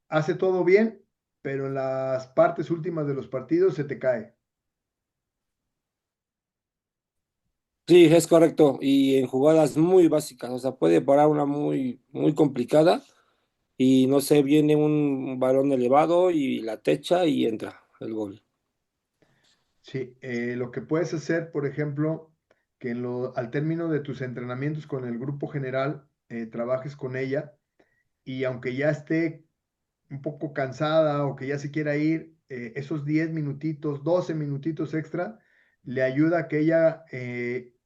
[SPEAKER 1] hace todo bien, pero en las partes últimas de los partidos se te cae.
[SPEAKER 10] Sí, es correcto. Y en jugadas muy básicas, o sea, puede parar una muy, muy complicada y no sé, viene un balón elevado y la techa y entra el gol.
[SPEAKER 1] Sí, lo que puedes hacer, por ejemplo, que al término de tus entrenamientos con el grupo general, trabajes con ella y aunque ya esté un poco cansada o que ya se quiera ir, esos 10 minutitos, 12 minutitos extra, le ayuda a que ella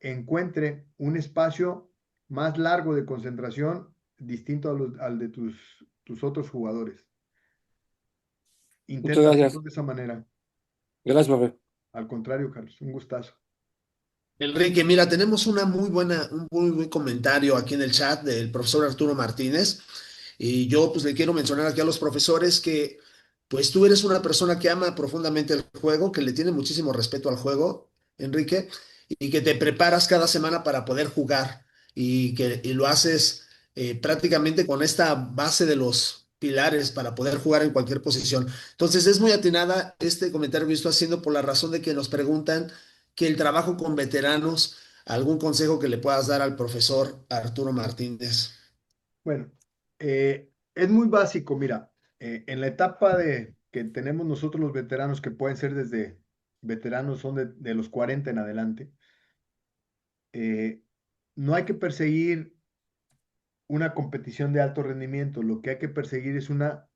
[SPEAKER 1] encuentre un espacio más largo de concentración distinto al de tus otros jugadores.
[SPEAKER 10] Muchas
[SPEAKER 1] Intenta
[SPEAKER 10] gracias.
[SPEAKER 1] hacerlo de esa manera.
[SPEAKER 10] Gracias, profe.
[SPEAKER 1] Al contrario, Carlos, un gustazo.
[SPEAKER 3] Enrique, mira, tenemos un muy buen comentario aquí en el chat del profesor Arturo Martínez. Y yo pues le quiero mencionar aquí a los profesores que pues tú eres una persona que ama profundamente el juego, que le tiene muchísimo respeto al juego, Enrique, y que te preparas cada semana para poder jugar y lo haces prácticamente con esta base de los pilares para poder jugar en cualquier posición. Entonces es muy atinada este comentario que yo estoy haciendo por la razón de que nos preguntan que el trabajo con veteranos, algún consejo que le puedas dar al profesor Arturo Martínez.
[SPEAKER 1] Bueno, es muy básico, mira, en la etapa que tenemos nosotros los veteranos, que pueden ser desde veteranos, son de los 40 en adelante, eh, no hay que perseguir una competición de alto rendimiento, lo que hay que perseguir es una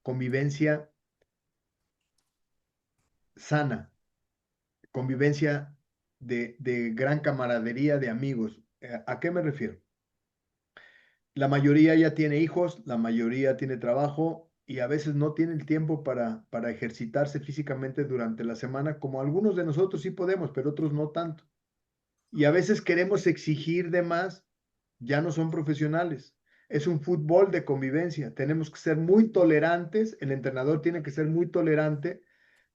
[SPEAKER 1] convivencia sana, convivencia de gran camaradería, de amigos. ¿A qué me refiero? La mayoría ya tiene hijos, la mayoría tiene trabajo y a veces no tiene el tiempo para ejercitarse físicamente durante la semana, como algunos de nosotros sí podemos, pero otros no tanto. Y a veces queremos exigir de más, ya no son profesionales. Es un fútbol de convivencia. Tenemos que ser muy tolerantes, el entrenador tiene que ser muy tolerante,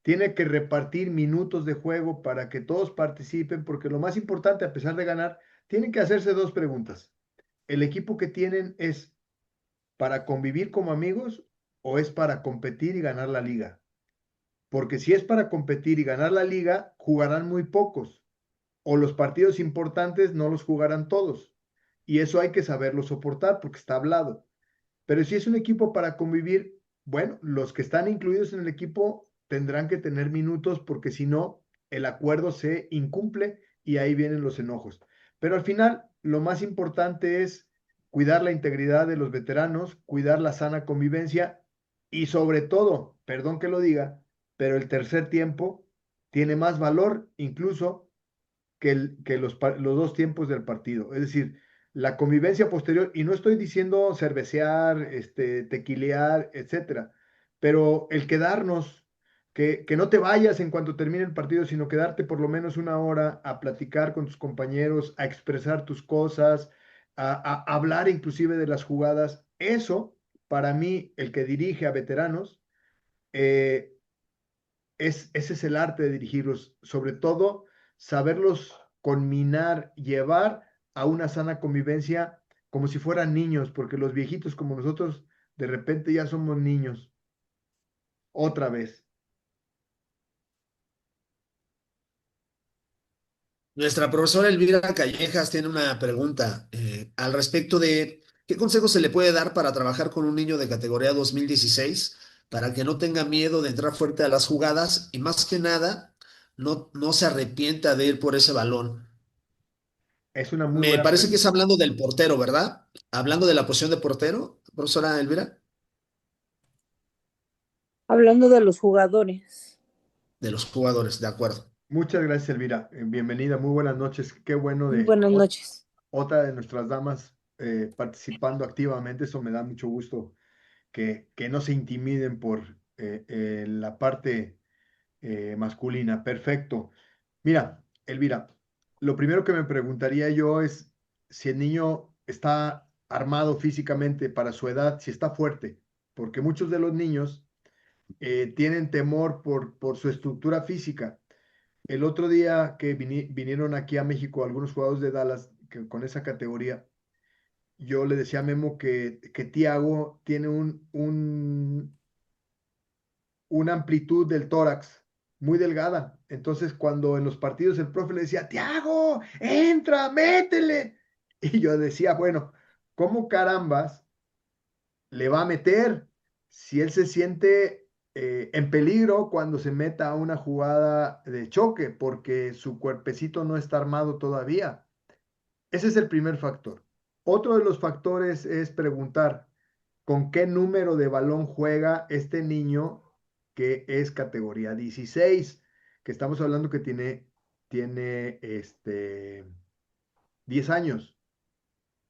[SPEAKER 1] tiene que repartir minutos de juego para que todos participen, porque lo más importante, a pesar de ganar, tienen que hacerse dos preguntas. ¿El equipo que tienen es para convivir como amigos o es para competir y ganar la liga? Porque si es para competir y ganar la liga, jugarán muy pocos o los partidos importantes no los jugarán todos. Y eso hay que saberlo soportar porque está hablado. Pero si es un equipo para convivir, bueno, los que están incluidos en el equipo tendrán que tener minutos porque si no, el acuerdo se incumple y ahí vienen los enojos. Pero al final, lo más importante es cuidar la integridad de los veteranos, cuidar la sana convivencia y sobre todo, perdón que lo diga, pero el tercer tiempo tiene más valor incluso que los dos tiempos del partido. Es decir, la convivencia posterior, y no estoy diciendo cervecear, tequilear, etcétera, pero el quedarnos, que no te vayas en cuanto termine el partido, sino quedarte por lo menos una hora a platicar con tus compañeros, a expresar tus cosas, a hablar inclusive de las jugadas. Eso, para mí, el que dirige a veteranos, eh, ese es el arte de dirigirlos, sobre todo saberlos conminar, llevar a una sana convivencia como si fueran niños, porque los viejitos como nosotros de repente ya somos niños, otra vez.
[SPEAKER 3] Nuestra profesora Elvira Callejas tiene una pregunta al respecto de qué consejo se le puede dar para trabajar con un niño de categoría 2016 para que no tenga miedo de entrar fuerte a las jugadas y más que nada no se arrepienta de ir por ese balón.
[SPEAKER 1] Es una muy
[SPEAKER 3] Me
[SPEAKER 1] buena
[SPEAKER 3] parece que es
[SPEAKER 1] pregunta.
[SPEAKER 3] hablando del portero, ¿verdad? Hablando de la posición de portero, profesora Elvira,
[SPEAKER 11] Hablando de los jugadores.
[SPEAKER 3] de los jugadores, de acuerdo.
[SPEAKER 1] Muchas gracias, Elvira. Bienvenida, muy buenas noches. Qué bueno de
[SPEAKER 11] Buenas noches.
[SPEAKER 1] otra de nuestras damas participando activamente. Eso me da mucho gusto que no se intimiden por la parte masculina. Perfecto. Mira, Elvira, lo primero que me preguntaría yo es si el niño está armado físicamente para su edad, si está fuerte, porque muchos de los niños tienen temor por su estructura física. El otro día que vinieron aquí a México algunos jugadores de Dallas con esa categoría, yo le decía a Memo que Thiago tiene una amplitud del tórax muy delgada. Entonces, cuando en los partidos el profe le decía, Thiago, entra, métele. Y yo decía, bueno, ¿cómo carambas le va a meter si él se siente en peligro cuando se meta a una jugada de choque? Porque su cuerpecito no está armado todavía. Ese es el primer factor. Otro de los factores es preguntar con qué número de balón juega este niño que es categoría 16, que estamos hablando que tiene 10 años.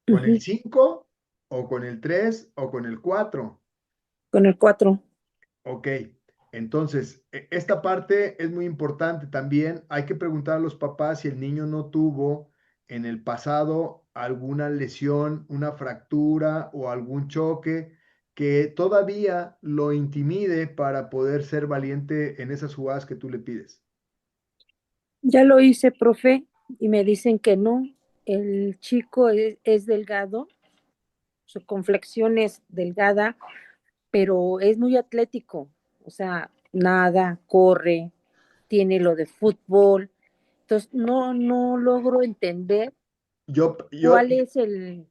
[SPEAKER 1] ¿Con el 5 o con el 3 o con el 4?
[SPEAKER 11] Con el 4.
[SPEAKER 1] Ok, entonces, esta parte es muy importante también. Hay que preguntar a los papás si el niño no tuvo en el pasado alguna lesión, una fractura o algún choque que todavía lo intimide para poder ser valiente en esas jugadas que tú le pides.
[SPEAKER 11] Ya lo hice, profe, y me dicen que no. El chico es delgado, su complexión es delgada, pero es muy atlético. O sea, nada, corre, tiene lo de fútbol. Entonces, no logro entender
[SPEAKER 1] Yo,
[SPEAKER 11] cuál es el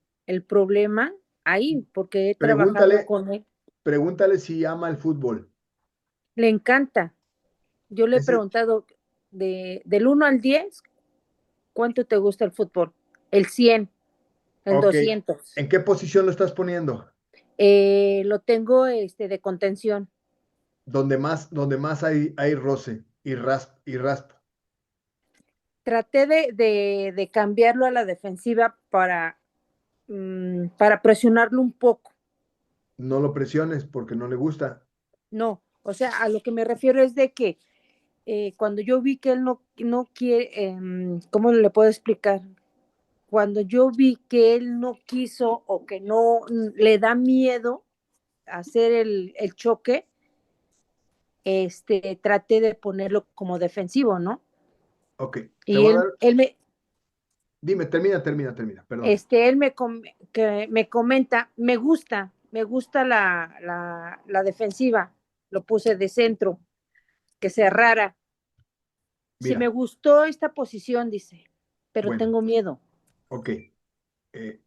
[SPEAKER 11] problema ahí, porque he trabajado
[SPEAKER 1] pregúntale,
[SPEAKER 11] con él.
[SPEAKER 1] pregúntale si ama el fútbol.
[SPEAKER 11] Le encanta. Yo le he
[SPEAKER 1] Ese,
[SPEAKER 11] preguntado del 1 al 10, ¿cuánto te gusta el fútbol? El 100, el
[SPEAKER 1] ok,
[SPEAKER 11] 200.
[SPEAKER 1] ¿en qué posición lo estás poniendo?
[SPEAKER 11] Lo tengo de contención.
[SPEAKER 1] Donde más hay roce y raspa.
[SPEAKER 11] Traté de cambiarlo a la defensiva para presionarlo un poco.
[SPEAKER 1] No lo presiones porque no le gusta.
[SPEAKER 11] No, o sea, a lo que me refiero es de que cuando yo vi que él no quiere, ¿cómo le puedo explicar? Cuando yo vi que él no quiso o que no le da miedo hacer el choque, traté de ponerlo como defensivo, ¿no?
[SPEAKER 1] Ok, te
[SPEAKER 11] Y
[SPEAKER 1] voy a dar.
[SPEAKER 11] él me,
[SPEAKER 1] Dime, termina, perdón.
[SPEAKER 11] él me comenta, me gusta la defensiva, lo puse de centro, que cerrara. Sí, me
[SPEAKER 1] Mira,
[SPEAKER 11] gustó esta posición, dice, pero
[SPEAKER 1] bueno,
[SPEAKER 11] tengo miedo.
[SPEAKER 1] ok. Él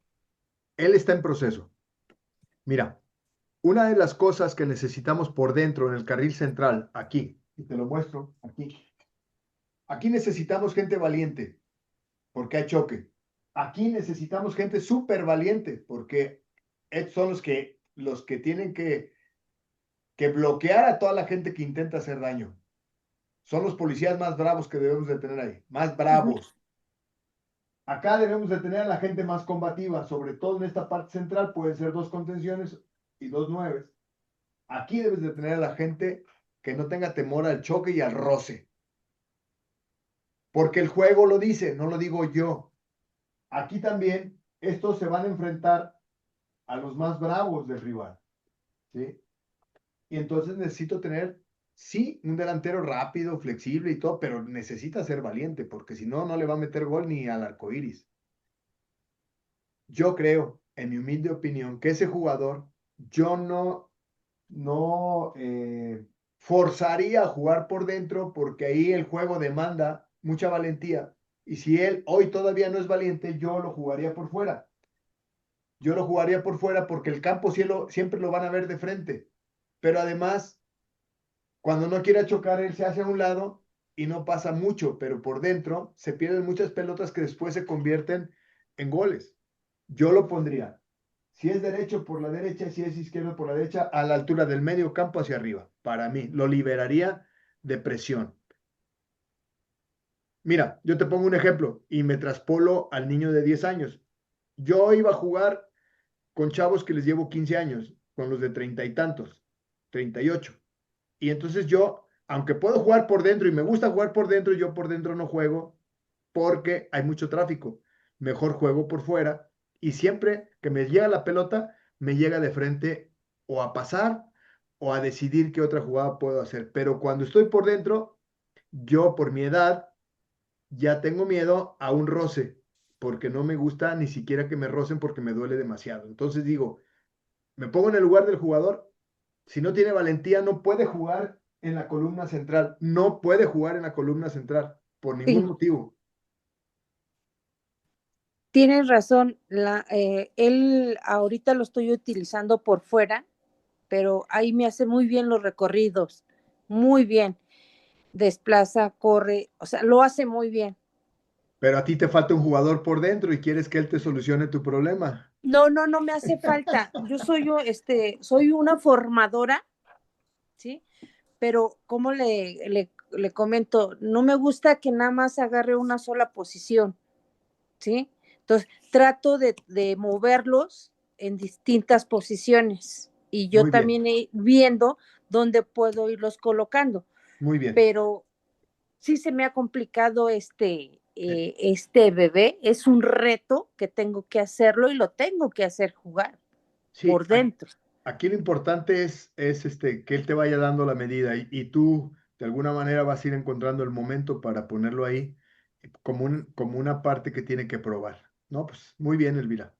[SPEAKER 1] está en proceso. Mira, una de las cosas que necesitamos por dentro en el carril central, aquí, y te lo muestro, aquí necesitamos gente valiente, porque hay choque. Aquí necesitamos gente súper valiente, porque son los que tienen que bloquear a toda la gente que intenta hacer daño. Son los policías más bravos que debemos de tener ahí, más bravos. Acá debemos de tener a la gente más combativa, sobre todo en esta parte central, pueden ser 2 contenciones y 2 nueves. Aquí debes de tener a la gente que no tenga temor al choque y al roce. Porque el juego lo dice, no lo digo yo. Aquí también estos se van a enfrentar a los más bravos del rival, ¿sí? Y entonces necesito tener, sí, un delantero rápido, flexible y todo, pero necesita ser valiente, porque si no, no le va a meter gol ni al arco iris. Yo creo, en mi humilde opinión, que ese jugador, yo no forzaría a jugar por dentro, porque ahí el juego demanda mucha valentía. Y si él hoy todavía no es valiente, yo lo jugaría por fuera. Yo lo jugaría por fuera porque el campo siempre lo van a ver de frente. Pero además, cuando no quiere chocar, él se hace a un lado y no pasa mucho, pero por dentro se pierden muchas pelotas que después se convierten en goles. Yo lo pondría, si es derecho por la derecha, si es izquierdo por la derecha, a la altura del medio campo hacia arriba. Para mí, lo liberaría de presión. Mira, yo te pongo un ejemplo y me traspolo al niño de 10 años. Yo iba a jugar con chavos que les llevo 15 años, con los de 30 y tantos, 38. Y entonces yo, aunque puedo jugar por dentro y me gusta jugar por dentro, yo por dentro no juego porque hay mucho tráfico. Mejor juego por fuera y siempre que me llega la pelota, me llega de frente o a pasar o a decidir qué otra jugada puedo hacer. Pero cuando estoy por dentro, yo por mi edad ya tengo miedo a un roce porque no me gusta ni siquiera que me rocen porque me duele demasiado. Entonces digo, me pongo en el lugar del jugador. Si no tiene valentía, no puede jugar en la columna central. No puede jugar en la columna central por ningún
[SPEAKER 11] Sí,
[SPEAKER 1] motivo.
[SPEAKER 11] tienes razón. Él ahorita lo estoy utilizando por fuera, pero ahí me hace muy bien los recorridos, muy bien. Desplaza, corre, o sea, lo hace muy bien.
[SPEAKER 1] Pero a ti te falta un jugador por dentro y quieres que él te solucione tu problema.
[SPEAKER 11] No, no, no me hace falta. Soy una formadora, ¿sí? Pero como le comento, no me gusta que nada más agarre una sola posición, ¿sí? Entonces, trato de moverlos en distintas posiciones y yo
[SPEAKER 1] Muy bien,
[SPEAKER 11] también viendo dónde puedo irlos colocando,
[SPEAKER 1] muy bien.
[SPEAKER 11] pero sí se me ha complicado
[SPEAKER 1] Eh,
[SPEAKER 11] este bebé, es un reto que tengo que hacerlo y lo tengo que hacer jugar
[SPEAKER 1] Sí,
[SPEAKER 11] por dentro.
[SPEAKER 1] aquí lo importante es que él te vaya dando la medida y tú de alguna manera vas a ir encontrando el momento para ponerlo ahí como una parte que tiene que probar. No, pues muy bien, Elvira.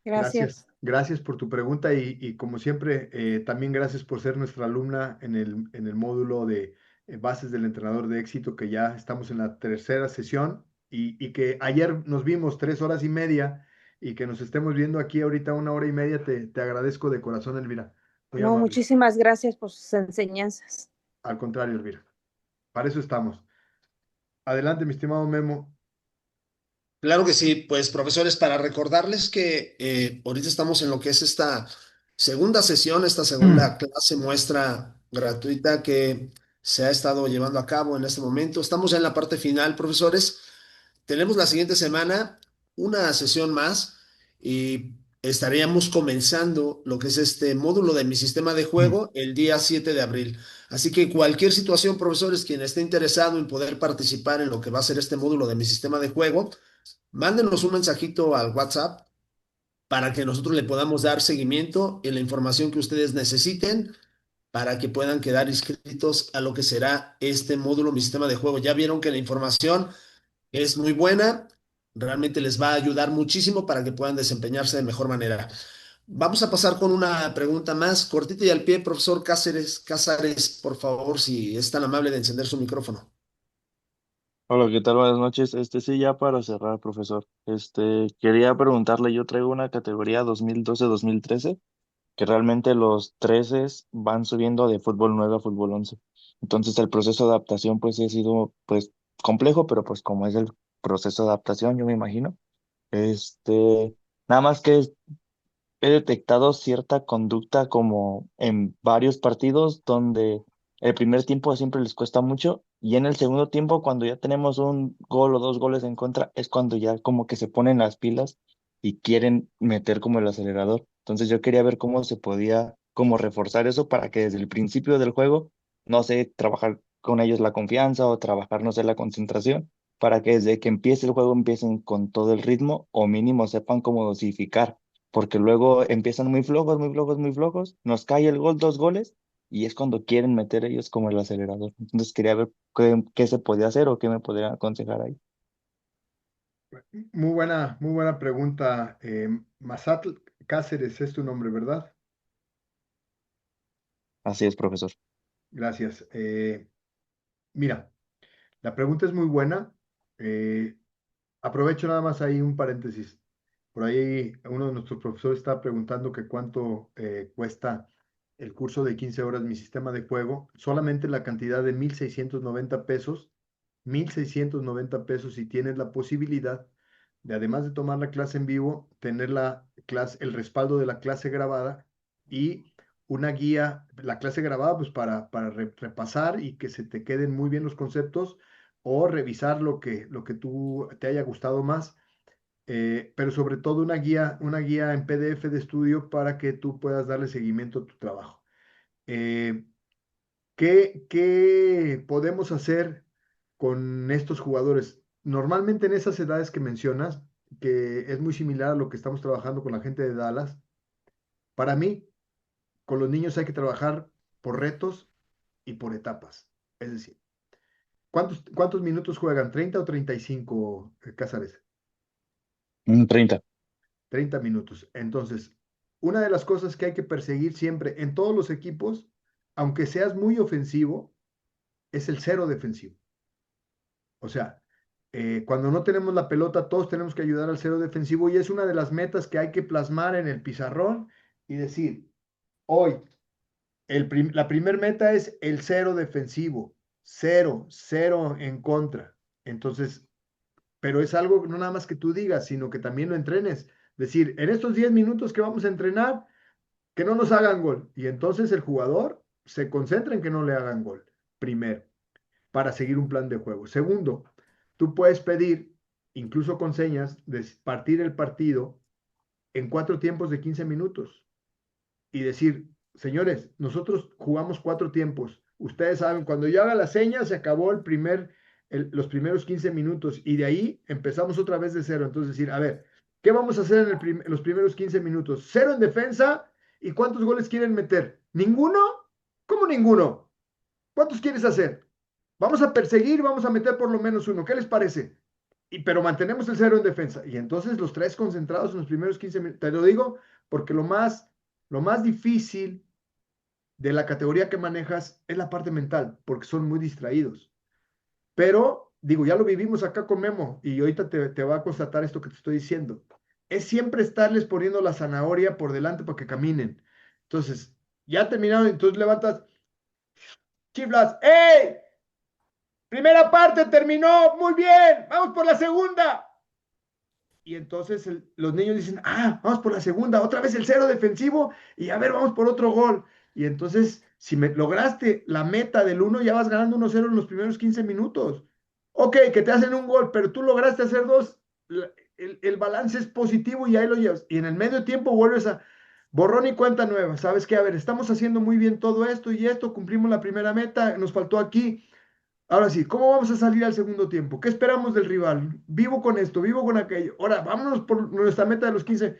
[SPEAKER 1] Gracias.
[SPEAKER 11] Gracias.
[SPEAKER 1] Gracias por tu pregunta y como siempre, también gracias por ser nuestra alumna en el módulo de bases del entrenador de éxito, que ya estamos en la tercera sesión y que ayer nos vimos 3 horas y media y que nos estemos viendo aquí ahorita 1 hora y media. Te agradezco de corazón, Elvira. Muy
[SPEAKER 11] No,
[SPEAKER 1] amable.
[SPEAKER 11] muchísimas gracias por sus enseñanzas.
[SPEAKER 1] Al contrario, Elvira. Para eso estamos. Adelante, mi estimado Memo.
[SPEAKER 3] Claro que sí, pues profesores, para recordarles que ahorita estamos en lo que es esta segunda sesión, esta segunda clase muestra gratuita que se ha estado llevando a cabo en este momento. Estamos ya en la parte final, profesores. Tenemos la siguiente semana una sesión más y estaríamos comenzando lo que es este módulo de mi sistema de juego el día 7 de abril. Así que cualquier situación, profesores, quien esté interesado en poder participar en lo que va a ser este módulo de mi sistema de juego, mándenos un mensajito al WhatsApp para que nosotros le podamos dar seguimiento en la información que ustedes necesiten para que puedan quedar inscritos a lo que será este módulo, mi sistema de juego. Ya vieron que la información es muy buena, realmente les va a ayudar muchísimo para que puedan desempeñarse de mejor manera. Vamos a pasar con una pregunta más, cortita y al pie, profesor Cázares, por favor, si es tan amable de encender su micrófono.
[SPEAKER 12] Hola, ¿qué tal? Buenas noches. Sí, ya para cerrar, profesor. Quería preguntarle, yo traigo una categoría 2012-2013, que realmente los 13 van subiendo de fútbol 9 a fútbol 11. Entonces el proceso de adaptación pues sí ha sido pues complejo, pero pues como es el proceso de adaptación, yo me imagino. Nada más que he detectado cierta conducta como en varios partidos donde el primer tiempo siempre les cuesta mucho y en el segundo tiempo cuando ya tenemos un gol o dos goles en contra es cuando ya como que se ponen las pilas y quieren meter como el acelerador. Entonces yo quería ver cómo se podía como reforzar eso para que desde el principio del juego, no sé, trabajar con ellos la confianza o trabajar, no sé, la concentración, para que desde que empiece el juego empiecen con todo el ritmo o mínimo sepan cómo dosificar, porque luego empiezan muy flojos, muy flojos, muy flojos, nos cae el gol, 2 goles, y es cuando quieren meter ellos como el acelerador. Entonces quería ver qué se podía hacer o qué me podrían aconsejar ahí.
[SPEAKER 1] Muy buena pregunta. Mazatl Cáceres es tu nombre, ¿verdad?
[SPEAKER 12] Así es, profesor.
[SPEAKER 1] Gracias. Mira, la pregunta es muy buena. Aprovecho nada más ahí un paréntesis. Por ahí uno de nuestros profesores está preguntando que cuánto cuesta el curso de 15 horas Mi Sistema de Juego. Solamente la cantidad de 1,690 pesos. 1,690 pesos si tienes la posibilidad de, además de tomar la clase en vivo, tener la clase, el respaldo de la clase grabada y una guía, la clase grabada, pues para repasar y que se te queden muy bien los conceptos o revisar lo que tú te haya gustado más, pero sobre todo una guía en PDF de estudio para que tú puedas darle seguimiento a tu trabajo. Eh, ¿Qué podemos hacer con estos jugadores? Normalmente en esas edades que mencionas, que es muy similar a lo que estamos trabajando con la gente de Dallas, para mí, con los niños hay que trabajar por retos y por etapas. Es decir, ¿cuántos minutos juegan? ¿30 o 35, Cázares?
[SPEAKER 12] 30.
[SPEAKER 1] 30 minutos. Entonces, una de las cosas que hay que perseguir siempre en todos los equipos, aunque seas muy ofensivo, es el cero defensivo. O sea, cuando no tenemos la pelota, todos tenemos que ayudar al cero defensivo y es una de las metas que hay que plasmar en el pizarrón y decir, hoy, la primer meta es el cero defensivo, cero, cero en contra. Entonces, pero es algo no nada más que tú digas, sino que también lo entrenes. Decir, en estos 10 minutos que vamos a entrenar, que no nos hagan gol. Y entonces el jugador se concentra en que no le hagan gol, primero, para seguir un plan de juego. Segundo, tú puedes pedir, incluso con señas, de partir el partido en 4 tiempos de 15 minutos y decir, señores, nosotros jugamos 4 tiempos. Ustedes saben, cuando yo haga la seña, se acabó los primeros 15 minutos y de ahí empezamos otra vez de cero. Entonces decir, a ver, ¿qué vamos a hacer en los primeros 15 minutos? Cero en defensa y ¿cuántos goles quieren meter? ¿Ninguno? ¿Cómo ninguno? ¿Cuántos quieres hacer? Vamos a perseguir, vamos a meter por lo menos uno. ¿Qué les parece? Pero mantenemos el cero en defensa. Y entonces los tres concentrados en los primeros 15 minutos. Te lo digo porque lo más difícil de la categoría que manejas es la parte mental, porque son muy distraídos. Pero, digo, ya lo vivimos acá con Memo y ahorita te va a constatar esto que te estoy diciendo. Es siempre estarles poniendo la zanahoria por delante para que caminen. Entonces, ya terminaron, entonces levantas, chiflas, ¡ey! Primera parte terminó, muy bien, vamos por la segunda. Y entonces los niños dicen, vamos por la segunda, otra vez el cero defensivo y a ver, vamos por otro gol. Y entonces, si lograste la meta del 1, ya vas ganando 1-0 en los primeros 15 minutos. Ok, que te hacen un gol, pero tú lograste hacer 2, el balance es positivo y ahí lo llevas. Y en el medio tiempo vuelves a borrón y cuenta nueva. ¿Sabes qué? A ver, estamos haciendo muy bien todo esto y esto, cumplimos la primera meta, nos faltó aquí. Ahora sí, ¿cómo vamos a salir al segundo tiempo? ¿Qué esperamos del rival? Vivo con esto, vivo con aquello. Ahora, vámonos por nuestra meta de los 15.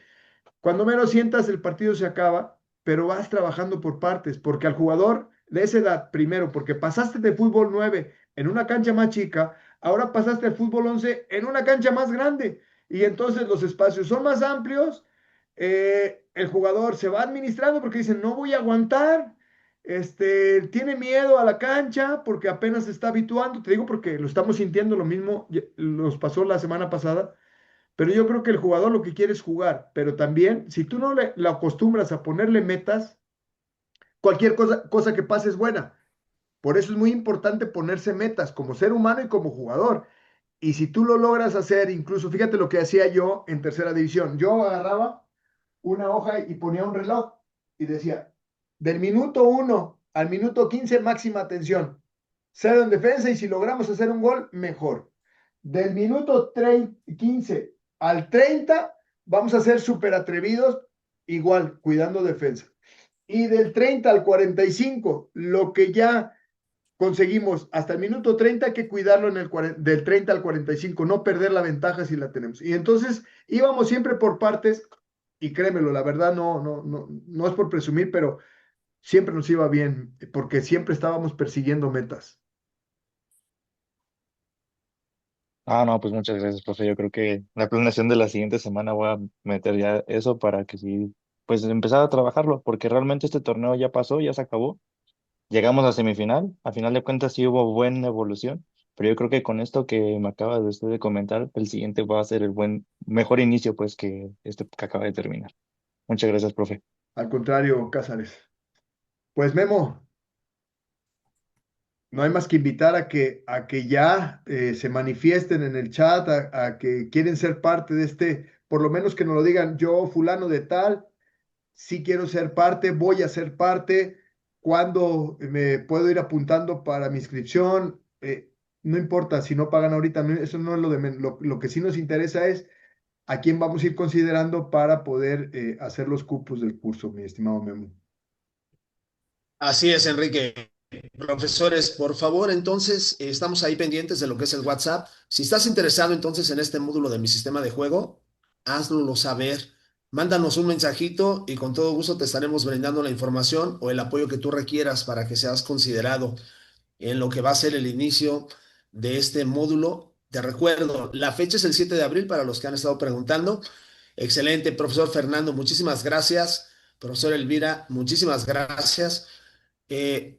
[SPEAKER 1] Cuando menos sientas, el partido se acaba, pero vas trabajando por partes, porque al jugador de esa edad, primero, porque pasaste de fútbol 9 en una cancha más chica, ahora pasaste al fútbol 11 en una cancha más grande, y entonces los espacios son más amplios, el jugador se va administrando porque dice, no voy a aguantar, tiene miedo a la cancha porque apenas se está habituando, te digo porque lo estamos sintiendo lo mismo, nos pasó la semana pasada, pero yo creo que el jugador lo que quiere es jugar, pero también si tú no le acostumbras a ponerle metas, cualquier cosa que pase es buena. Por eso es muy importante ponerse metas como ser humano y como jugador. Y si tú lo logras hacer, incluso fíjate lo que hacía yo en tercera división. Yo agarraba una hoja y ponía un reloj y decía, del minuto 1 al minuto 15 máxima atención, cero en defensa y si logramos hacer un gol, mejor. Del minuto 15 al 30 vamos a ser súper atrevidos, igual, cuidando defensa. y del 30 al 45, lo que ya conseguimos hasta el minuto 30, hay que cuidarlo del 30 al 45, no perder la ventaja si la tenemos. Y entonces íbamos siempre por partes, y créemelo, la verdad no es por presumir, pero siempre nos iba bien, porque siempre estábamos persiguiendo metas.
[SPEAKER 12] Ah, no, pues muchas gracias, profe. Yo creo que la planeación de la siguiente semana voy a meter ya eso para que sí, pues empezar a trabajarlo, porque realmente este torneo ya pasó, ya se acabó. Llegamos a semifinal, a final de cuentas sí hubo buena evolución, pero yo creo que con esto que me acaba de usted de comentar, el siguiente va a ser el mejor inicio pues que este que acaba de terminar. Muchas gracias, profe.
[SPEAKER 1] Al contrario, Cázares. Pues Memo, no hay más que invitar a que ya se manifiesten en el chat, a que quieren ser parte de este, por lo menos que nos lo digan, yo fulano de tal, sí quiero ser parte, voy a ser parte, cuándo me puedo ir apuntando para mi inscripción, no importa si no pagan ahorita, eso no es lo que sí nos interesa es a quién vamos a ir considerando para poder hacer los cupos del curso, mi estimado Memo.
[SPEAKER 3] Así es, Enrique. Profesores, por favor, entonces, estamos ahí pendientes de lo que es el WhatsApp. Si estás interesado entonces en este módulo de mi sistema de juego, haznoslo saber. Mándanos un mensajito y con todo gusto te estaremos brindando la información o el apoyo que tú requieras para que seas considerado en lo que va a ser el inicio de este módulo. Te recuerdo, la fecha es el 7 de abril para los que han estado preguntando. Excelente, profesor Fernando, muchísimas gracias. Profesor Elvira, muchísimas gracias.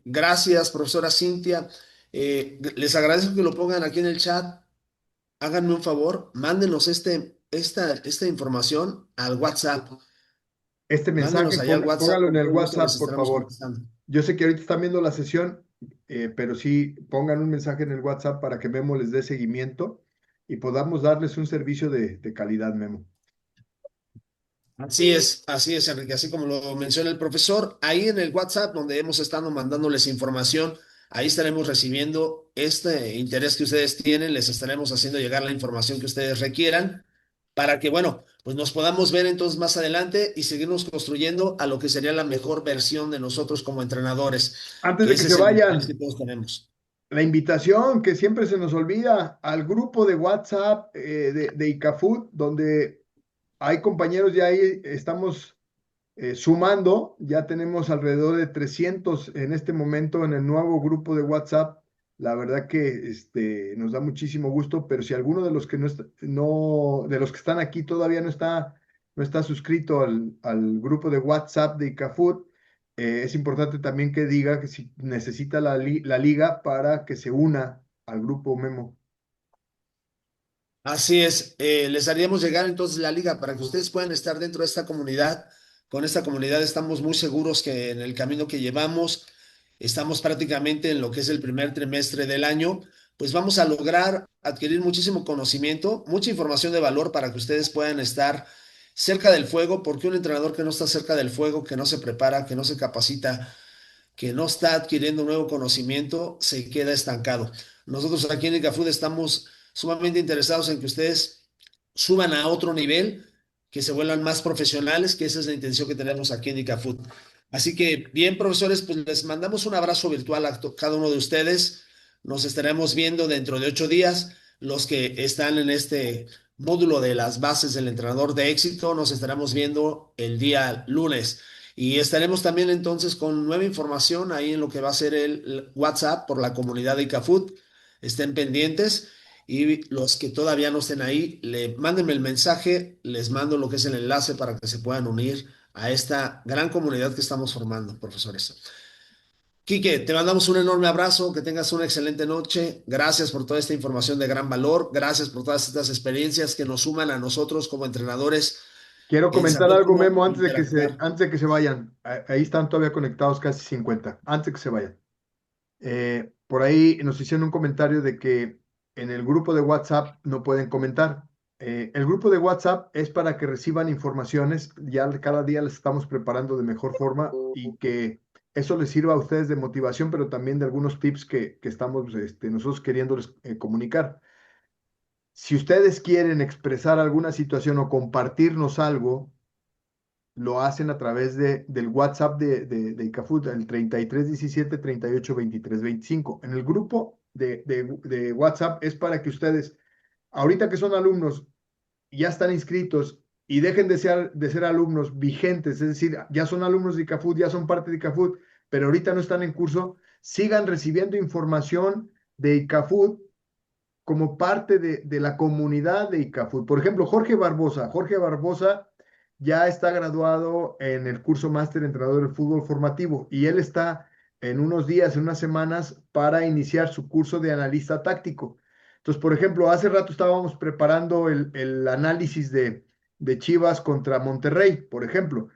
[SPEAKER 3] Gracias, profesora Cintia. Les agradezco que lo pongan aquí en el chat. Háganme un favor, mándenos esta información al WhatsApp.
[SPEAKER 1] Este mensaje,
[SPEAKER 3] Mándenos allá al WhatsApp,
[SPEAKER 1] póngalo en
[SPEAKER 3] con
[SPEAKER 1] el
[SPEAKER 3] todo gusto les
[SPEAKER 1] WhatsApp, por
[SPEAKER 3] estaremos
[SPEAKER 1] favor.
[SPEAKER 3] contestando.
[SPEAKER 1] Yo sé que ahorita están viendo la sesión, pero sí pongan un mensaje en el WhatsApp para que Memo les dé seguimiento y podamos darles un servicio de calidad, Memo.
[SPEAKER 3] Así es, Enrique, así como lo menciona el profesor, ahí en el WhatsApp donde hemos estado mandándoles información, ahí estaremos recibiendo este interés que ustedes tienen, les estaremos haciendo llegar la información que ustedes requieran para que, bueno, pues nos podamos ver entonces más adelante y seguirnos construyendo a lo que sería la mejor versión de nosotros como entrenadores,
[SPEAKER 1] Antes
[SPEAKER 3] que
[SPEAKER 1] de que
[SPEAKER 3] ese
[SPEAKER 1] se
[SPEAKER 3] es el interés
[SPEAKER 1] vayan,
[SPEAKER 3] que todos tenemos.
[SPEAKER 1] la invitación que siempre se nos olvida al grupo de WhatsApp de ICAFUT, donde hay compañeros ya ahí, estamos sumando, ya tenemos alrededor de 300 en este momento en el nuevo grupo de WhatsApp. La verdad que nos da muchísimo gusto, pero si alguno de los que de los que están aquí todavía no está suscrito al grupo de WhatsApp de ICAFUT, es importante también que diga que si necesita la liga para que se una al grupo Memo.
[SPEAKER 3] Así es, les haríamos llegar entonces la liga para que ustedes puedan estar dentro de esta comunidad. Con esta comunidad estamos muy seguros que en el camino que llevamos, estamos prácticamente en lo que es el primer trimestre del año, pues vamos a lograr adquirir muchísimo conocimiento, mucha información de valor para que ustedes puedan estar cerca del fuego, porque un entrenador que no está cerca del fuego, que no se prepara, que no se capacita, que no está adquiriendo nuevo conocimiento, se queda estancado. Nosotros aquí en ICAFUD estamos sumamente interesados en que ustedes suban a otro nivel, que se vuelvan más profesionales, que esa es la intención que tenemos aquí en ICAFUD. Así que, bien, profesores, pues les mandamos un abrazo virtual a cada uno de ustedes. Nos estaremos viendo dentro de 8 días. Los que están en este módulo de las bases del entrenador de éxito, nos estaremos viendo el día lunes. Y estaremos también entonces con nueva información ahí en lo que va a ser el WhatsApp por la comunidad de ICAFUT. Estén pendientes y los que todavía no estén ahí, mándenme el mensaje, les mando lo que es el enlace para que se puedan unir a esta gran comunidad que estamos formando, profesores. Quique, te mandamos un enorme abrazo, que tengas una excelente noche. Gracias por toda esta información de gran valor. Gracias por todas estas experiencias que nos suman a nosotros como entrenadores
[SPEAKER 1] Quiero
[SPEAKER 3] en
[SPEAKER 1] comentar
[SPEAKER 3] saber
[SPEAKER 1] algo,
[SPEAKER 3] cómo
[SPEAKER 1] Memo,
[SPEAKER 3] interactuar.
[SPEAKER 1] antes de que se vayan. Ahí están todavía conectados casi 50, antes de que se vayan. Por ahí nos hicieron un comentario de que en el grupo de WhatsApp no pueden comentar. El grupo de WhatsApp es para que reciban informaciones, ya cada día les estamos preparando de mejor forma y que eso les sirva a ustedes de motivación, pero también de algunos tips que estamos nosotros queriéndoles comunicar. Si ustedes quieren expresar alguna situación o compartirnos algo, lo hacen a través del WhatsApp de ICAFUT, el 3317-382325. En el grupo de WhatsApp es para que ustedes, ahorita que son alumnos, ya están inscritos y dejen de ser alumnos vigentes, es decir, ya son alumnos de ICAFUT, ya son parte de ICAFUT, pero ahorita no están en curso, sigan recibiendo información de ICAFUT como parte de la comunidad de ICAFUT. Por ejemplo, Jorge Barbosa ya está graduado en el curso máster entrenador de fútbol formativo y él está en unos días, en unas semanas, para iniciar su curso de analista táctico. Entonces, por ejemplo, hace rato estábamos preparando el análisis de Chivas contra Monterrey, por ejemplo,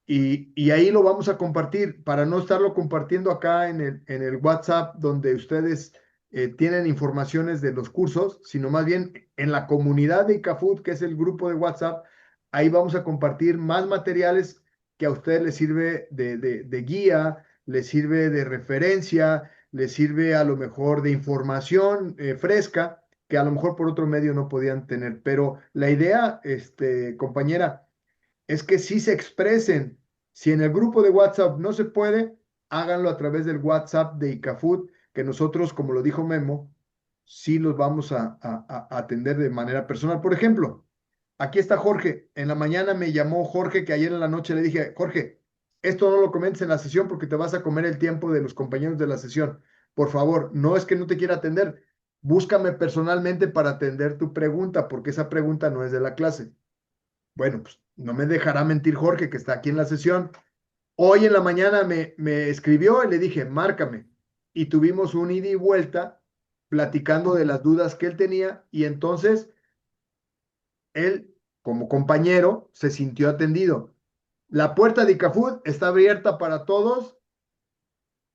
[SPEAKER 1] y ahí lo vamos a compartir para no estarlo compartiendo acá en el WhatsApp donde ustedes tienen informaciones de los cursos, sino más bien en la comunidad de ICAFUT, que es el grupo de WhatsApp. Ahí vamos a compartir más materiales que a ustedes les sirve de guía, les sirve de referencia, les sirve a lo mejor de información fresca que a lo mejor por otro medio no podían tener. Pero la idea, compañera, es que sí se expresen. Si en el grupo de WhatsApp no se puede, háganlo a través del WhatsApp de ICAFUT, que nosotros, como lo dijo Memo, sí los vamos a atender de manera personal. Por ejemplo, aquí está Jorge. En la mañana me llamó Jorge, que ayer en la noche le dije, Jorge, esto no lo comentes en la sesión porque te vas a comer el tiempo de los compañeros de la sesión. Por favor, no es que no te quiera atender. Búscame personalmente para atender tu pregunta, porque esa pregunta no es de la clase. Bueno, pues no me dejará mentir Jorge, que está aquí en la sesión. Hoy en la mañana me escribió y le dije, márcame. Y tuvimos un ida y vuelta platicando de las dudas que él tenía y entonces él, como compañero, se sintió atendido. La puerta de ICAFUT está abierta para todos.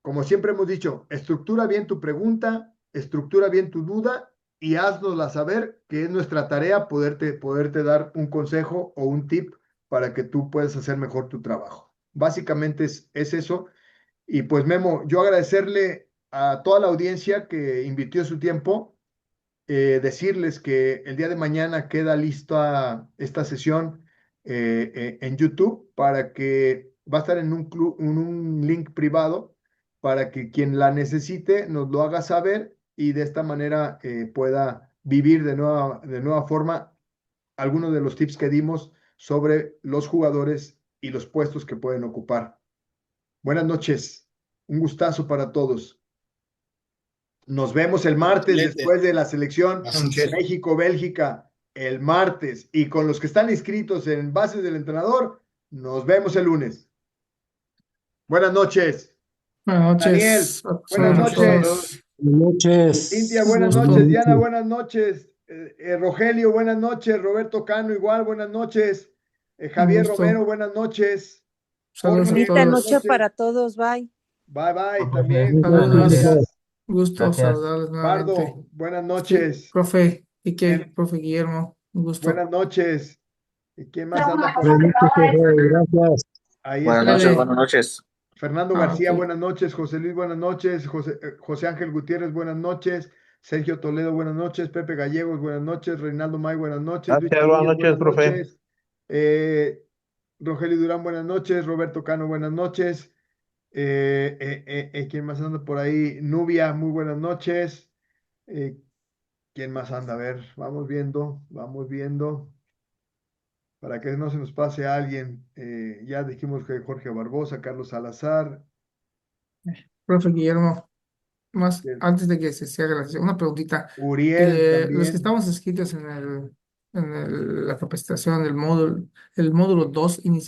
[SPEAKER 1] Como siempre hemos dicho, estructura bien tu pregunta, estructura bien tu duda y haznosla saber, que es nuestra tarea poderte dar un consejo o un tip para que tú puedas hacer mejor tu trabajo. Básicamente es eso. Y pues Memo, yo agradecerle a toda la audiencia que invirtió su tiempo, decirles que el día de mañana queda lista esta sesión en YouTube para que va a estar en un link privado para que quien la necesite nos lo haga saber y de esta manera pueda vivir de nueva forma algunos de los tips que dimos sobre los jugadores y los puestos que pueden ocupar. Buenas noches, un gustazo para todos. Nos vemos el martes
[SPEAKER 3] Excelente.
[SPEAKER 1] después de la selección
[SPEAKER 3] Así
[SPEAKER 1] de
[SPEAKER 3] es.
[SPEAKER 1] México-Bélgica, el martes. Y con los que están inscritos en Bases del Entrenador, nos vemos el lunes. Buenas noches.
[SPEAKER 13] Buenas
[SPEAKER 1] Daniel,
[SPEAKER 13] noches.
[SPEAKER 1] buenas noches.
[SPEAKER 14] Buenas noches.
[SPEAKER 1] Cintia, buenas
[SPEAKER 13] Gusto.
[SPEAKER 1] noches. Diana, buenas noches. Rogelio, buenas noches. Roberto Cano, igual, buenas noches. Javier
[SPEAKER 13] gusto.
[SPEAKER 1] Romero, buenas noches.
[SPEAKER 13] Saludos a
[SPEAKER 1] Jorge,
[SPEAKER 11] Bonita
[SPEAKER 13] todos.
[SPEAKER 1] buenas
[SPEAKER 11] noche
[SPEAKER 1] noches.
[SPEAKER 11] para todos, bye.
[SPEAKER 1] Bye, bye, también.
[SPEAKER 13] Saludos.
[SPEAKER 1] Gracias.
[SPEAKER 13] Gusto
[SPEAKER 14] Gracias.
[SPEAKER 13] saludarles nuevamente.
[SPEAKER 1] Pardo, buenas noches.
[SPEAKER 13] Sí, profe Ike,
[SPEAKER 1] Bien.
[SPEAKER 13] profe Guillermo, un gusto.
[SPEAKER 1] Buenas noches. ¿Y quién más anda por
[SPEAKER 14] Buenas
[SPEAKER 1] ahí?
[SPEAKER 14] noches, profe. Gracias.
[SPEAKER 1] Ahí
[SPEAKER 15] Buenas
[SPEAKER 1] está.
[SPEAKER 15] noches,
[SPEAKER 13] Dale.
[SPEAKER 15] buenas noches.
[SPEAKER 1] Fernando
[SPEAKER 13] Ah,
[SPEAKER 1] García,
[SPEAKER 13] ok.
[SPEAKER 1] buenas noches. José Luis, buenas noches. José Ángel Gutiérrez, buenas noches. Sergio Toledo, buenas noches. Pepe Gallegos, buenas noches. Reinaldo May, buenas noches. Luis
[SPEAKER 14] Gracias, buenas
[SPEAKER 1] Chimillas,
[SPEAKER 14] noches,
[SPEAKER 1] buenas
[SPEAKER 14] profe.
[SPEAKER 1] noches. Rogelio Durán, buenas noches. Roberto Cano, buenas noches. ¿Quién más anda por ahí? Nubia, muy buenas noches. ¿Quién más anda? A ver, vamos viendo. Para que no se nos pase a alguien. Ya dijimos que Jorge Barbosa, Carlos Salazar.
[SPEAKER 13] Profe Guillermo, más
[SPEAKER 1] Bien.
[SPEAKER 13] antes de que se cierre la sesión, una preguntita.
[SPEAKER 1] Uriel
[SPEAKER 13] Los que
[SPEAKER 1] también.
[SPEAKER 13] estamos inscritos en la capacitación del módulo, el módulo 2 inicial.